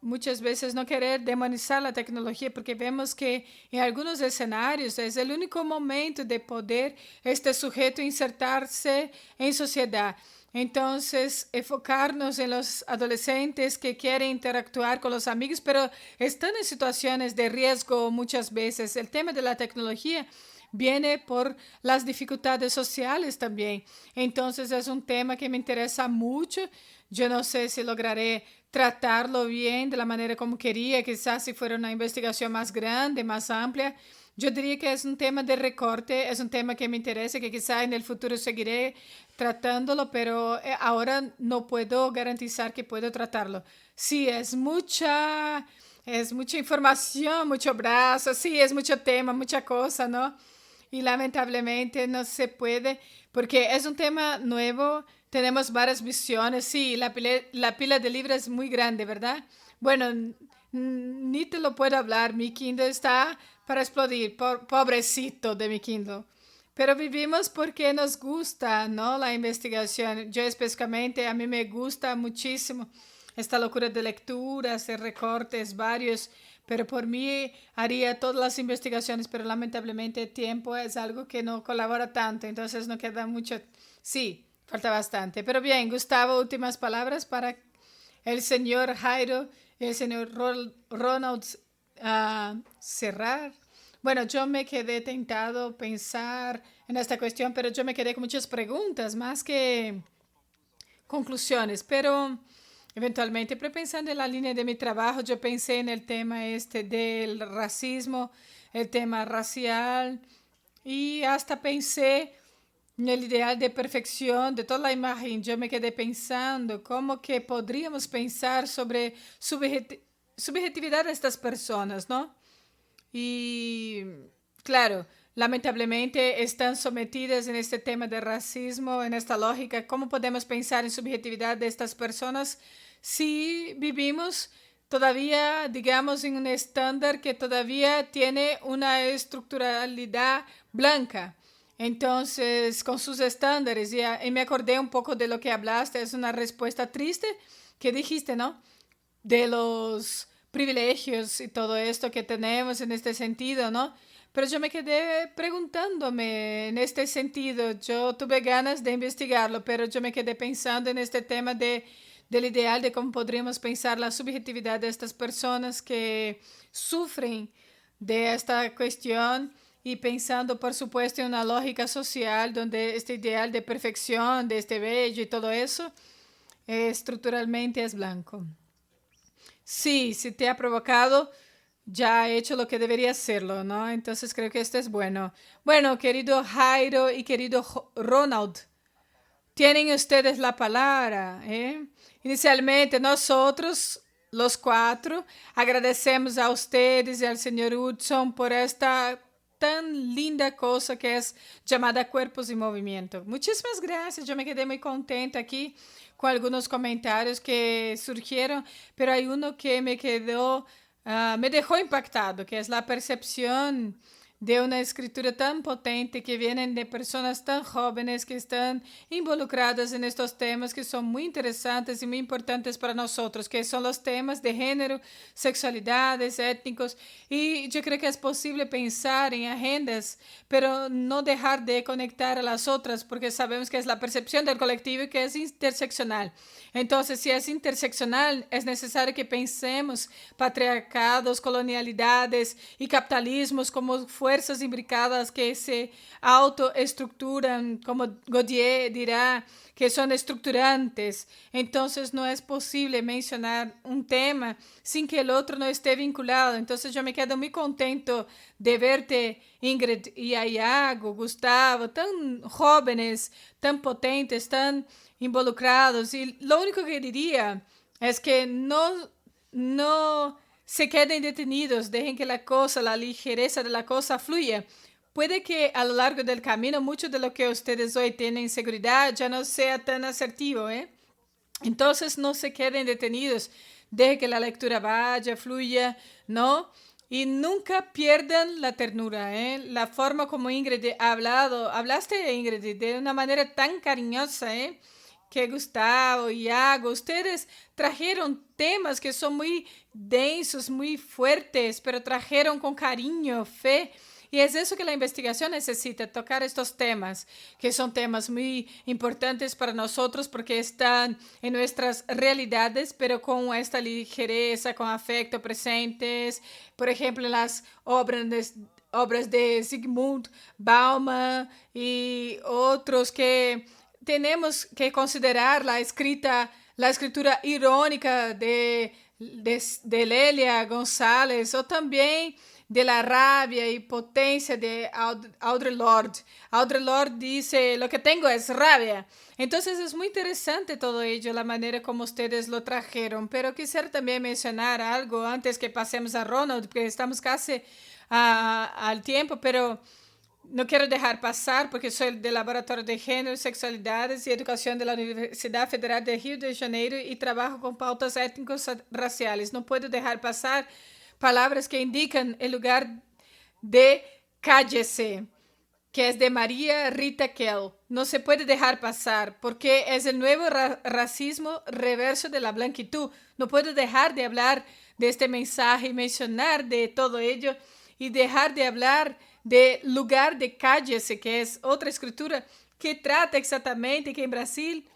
Speaker 1: muchas veces no querer demonizar la tecnología porque vemos que en algunos escenarios es el único momento de poder este sujeto insertarse en sociedad. Entonces, enfocarnos en los adolescentes que quieren interactuar con los amigos, pero están en situaciones de riesgo muchas veces. El tema de la tecnología viene por las dificultades sociales también. Entonces, es un tema que me interesa mucho. Yo no sé si lograré tratarlo bien de la manera como quería, quizás si fuera una investigación más grande, más amplia. Yo diría que es un tema de recorte, es un tema que me interesa, que quizá en el futuro seguiré tratándolo, pero ahora no puedo garantizar que puedo tratarlo. Sí, es mucha información, mucho brazo, sí, es mucho tema, mucha cosa, ¿no? Y lamentablemente no se puede, porque es un tema nuevo, tenemos varias visiones, sí, la pila de libros es muy grande, ¿verdad? Bueno, ni te lo puedo hablar, mi Kindle está para explodir, pobrecito de mi Kindle. Pero vivimos porque nos gusta, ¿no? La investigación. Yo específicamente, a mí me gusta muchísimo esta locura de lectura, hacer recortes varios, pero por mí haría todas las investigaciones, pero lamentablemente el tiempo es algo que no colabora tanto, entonces no queda mucho. Sí, falta bastante. Pero bien, Gustavo, últimas palabras para el señor Jairo y el señor Ronald cerrar. Bueno, yo me quedé tentado pensar en esta cuestión, pero yo me quedé con muchas preguntas más que conclusiones, pero eventualmente, pero pensando en la línea de mi trabajo, yo pensé en el tema este del racismo, el tema racial y hasta pensé en el ideal de perfección de toda la imagen. Yo me quedé pensando cómo que podríamos pensar sobre subjetividad de estas personas, ¿no? Y claro, lamentablemente están sometidas en este tema de racismo, en esta lógica. ¿Cómo podemos pensar en subjetividad de estas personas si vivimos todavía, digamos, en un estándar que todavía tiene una estructuralidad blanca? Entonces, con sus estándares, y me acordé un poco de lo que hablaste, es una respuesta triste que dijiste, ¿no? De los privilegios y todo esto que tenemos en este sentido, ¿no? Pero yo me quedé preguntándome en este sentido. Yo tuve ganas de investigarlo, pero yo me quedé pensando en este tema del ideal de cómo podríamos pensar la subjetividad de estas personas que sufren de esta cuestión y pensando, por supuesto, en una lógica social donde este ideal de perfección, de este bello y todo eso, estructuralmente es blanco. Sí, si te ha provocado, ya ha hecho lo que debería hacerlo, ¿no? Entonces creo que esto es bueno. Bueno, querido Jairo y querido Ronald, tienen ustedes la palabra, ¿eh? Inicialmente, nosotros, los cuatro, agradecemos a ustedes y al señor Hudson por esta tan linda cosa que es llamada Cuerpos en Movimiento. Muchísimas gracias, yo me quedé muy contenta aquí con algunos comentarios que surgieron, pero hay uno que me quedó, me dejó impactado, que es la percepción de una escritura tan potente que vienen de personas tan jóvenes que están involucradas en estos temas que son muy interesantes y muy importantes para nosotros, que son los temas de género, sexualidades, étnicos. Y yo creo que es posible pensar en agendas, pero no dejar de conectar a las otras, porque sabemos que es la percepción del colectivo y que es interseccional. Entonces, si es interseccional, es necesario que pensemos patriarcados, colonialidades y capitalismos como fuerzas imbricadas que se autoestructuran, como Gaudier dirá, que son estructurantes. Entonces, no es posible mencionar un tema sin que el otro no esté vinculado. Entonces, yo me quedo muy contento de verte, Ingrid y a Iago, Gustavo, tan jóvenes, tan potentes, tan involucrados. Y lo único que diría es que no se queden detenidos, dejen que la cosa, la ligereza de la cosa fluya. Puede que a lo largo del camino mucho de lo que ustedes hoy tienen seguridad ya no sea tan asertivo, ¿eh? Entonces no se queden detenidos, deje que la lectura vaya, fluya, ¿no? Y nunca pierdan la ternura, ¿eh? La forma como Ingrid ha hablado, hablaste, Ingrid, de una manera tan cariñosa, ¿eh? Que Gustavo y Iago, ustedes trajeron temas que son muy densos, muy fuertes, pero trajeron con cariño, fe. Y es eso que la investigación necesita, tocar estos temas, que son temas muy importantes para nosotros porque están en nuestras realidades, pero con esta ligereza, con afecto presentes. Por ejemplo, las obras de Zygmunt Bauman y otros que tenemos que considerar la escritura irónica de Lélia González, o también de la rabia y potencia de Audre Lorde. Audre Lorde dice, lo que tengo es rabia. Entonces es muy interesante todo ello, la manera como ustedes lo trajeron, pero quisiera también mencionar algo antes que pasemos a Ronald, porque estamos casi al tiempo, pero no quiero dejar pasar porque soy del Laboratorio de Género, Sexualidades y Educación de la Universidad Federal de Rio de Janeiro y trabajo con pautas étnicos raciales. No puedo dejar pasar palabras que indican el lugar de cállese, que es de María Rita Kell. No se puede dejar pasar porque es el nuevo racismo reverso de la blanquitud. No puedo dejar de hablar de este mensaje y mencionar de todo ello y dejar de hablar de lugar de cállese, que es otra escritura que trata exactamente que en Brasil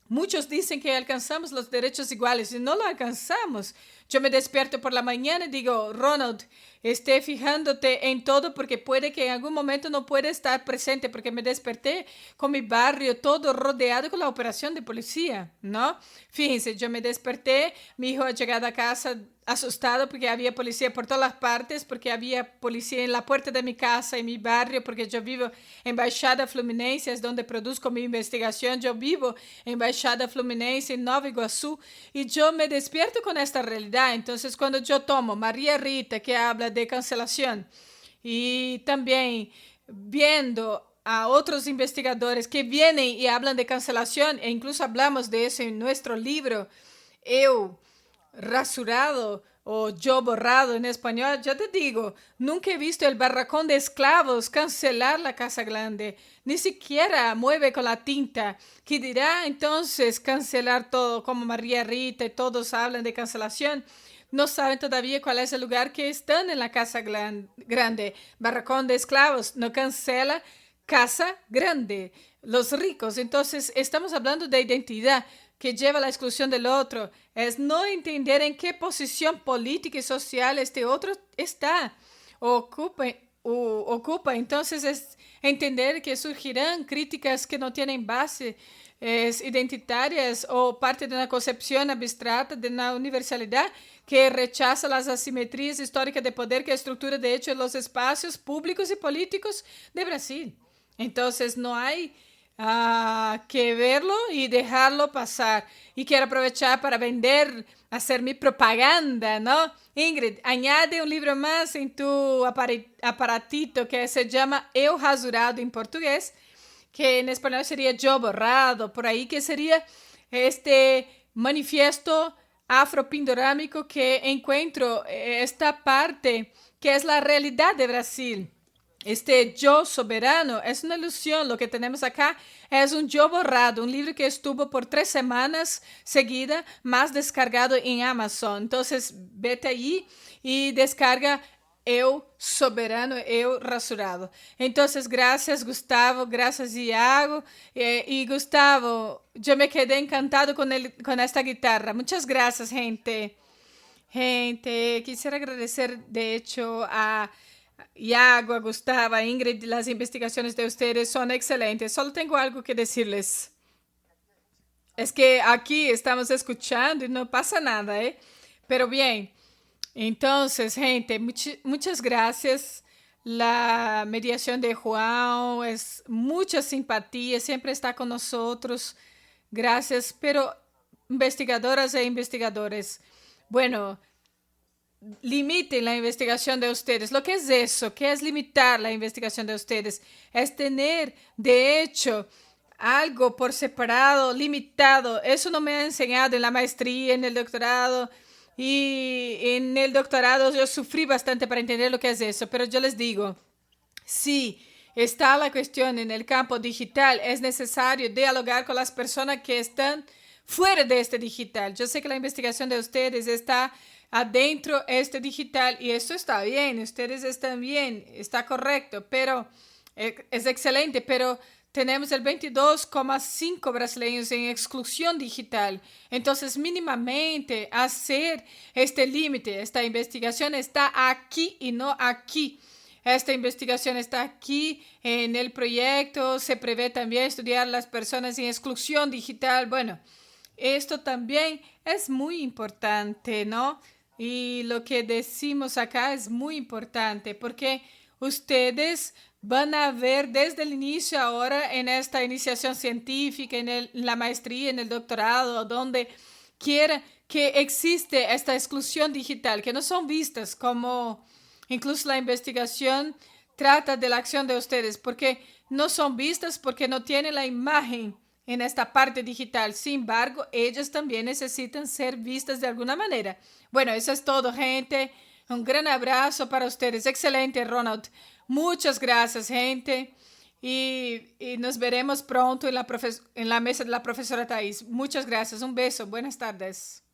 Speaker 1: muchos dicen que alcanzamos los derechos iguales y no lo alcanzamos. Yo me despierto por la mañana y digo, Ronald, esté fijándote en todo porque puede que en algún momento no pueda estar presente porque me desperté con mi barrio todo rodeado con la operación de policía, ¿no? Fíjense, yo me desperté, mi hijo ha llegado a casa asustado porque había policía por todas las partes, porque había policía en la puerta de mi casa, en mi barrio, porque yo vivo en Baixada Fluminense, es donde produzco mi investigación. Yo vivo en Baixada Fluminense, en Nova Iguazú, y yo me despierto con esta realidad. Entonces, cuando yo tomo María Rita, que habla de cancelación, y también viendo a otros investigadores que vienen y hablan de cancelación, e incluso hablamos de eso en nuestro libro, Eu rasurado o yo borrado en español, yo te digo, nunca he visto el barracón de esclavos cancelar la Casa Grande, ni siquiera mueve con la tinta, que dirá entonces cancelar todo, como María Rita y todos hablan de cancelación. No saben todavía cuál es el lugar que están en la Casa Grande. Barracón de esclavos no cancela Casa Grande. Los ricos, entonces estamos hablando de identidad que lleva a la exclusión del otro, es no entender en qué posición política y social este otro está, ocupa, ocupa. Entonces es entender que surgirán críticas que no tienen base identitarias o parte de una concepción abstracta de una universalidad que rechaza las asimetrías históricas de poder que estructura de hecho los espacios públicos y políticos de Brasil. Entonces no hay que verlo y dejarlo pasar. Y quiero aprovechar para vender, hacer mi propaganda, ¿no? Ingrid, añade un libro más en tu aparatito que se llama Eu Rasurado en portugués, que en español sería Yo Borrado, por ahí que sería este manifiesto afropindorámico que encuentro esta parte que es la realidad de Brasil. Este yo soberano es una ilusión. Lo que tenemos acá es un yo borrado, un libro que estuvo por 3 semanas seguida, más descargado en Amazon. Entonces, vete allí y descarga Eu Soberano, Eu Rasurado. Entonces, gracias Gustavo, gracias Iago. Y Gustavo, yo me quedé encantado con esta guitarra. Muchas gracias, gente. Gente, quisiera agradecer de hecho a Iago, a Gustavo, a Ingrid, las investigaciones de ustedes son excelentes. Solo tengo algo que decirles. Es que aquí estamos escuchando y no pasa nada, ¿eh? Pero bien, entonces, gente, muchas gracias. La mediación de Juan es mucha simpatía, siempre está con nosotros. Gracias, pero investigadoras e investigadores, bueno, limiten la investigación de ustedes. Lo que es eso, ¿qué es limitar la investigación de ustedes? Es tener, de hecho, algo por separado, limitado. Eso no me ha enseñado en la maestría, en el doctorado. Y en el doctorado yo sufrí bastante para entender lo que es eso, pero yo les digo, sí, está la cuestión en el campo digital, es necesario dialogar con las personas que están fuera de este digital. Yo sé que la investigación de ustedes está adentro de este digital y eso está bien, ustedes están bien, está correcto, pero es excelente, pero tenemos el 22,5 brasileños en exclusión digital. Entonces, mínimamente hacer este límite, esta investigación está aquí y no aquí. Esta investigación está aquí en el proyecto. Se prevé también estudiar las personas en exclusión digital. Bueno, esto también es muy importante, ¿no? Y lo que decimos acá es muy importante porque ustedes van a ver desde el inicio ahora en esta iniciación científica, en la maestría, en el doctorado, donde quiera que existe esta exclusión digital, que no son vistas como incluso la investigación trata de la acción de ustedes, porque no son vistas porque no tienen la imagen en esta parte digital. Sin embargo, ellos también necesitan ser vistas de alguna manera. Bueno, eso es todo, gente. Un gran abrazo para ustedes. Excelente, Ronald. Muchas gracias, gente. Y nos veremos pronto en la mesa de la profesora Thais. Muchas gracias. Un beso. Buenas tardes.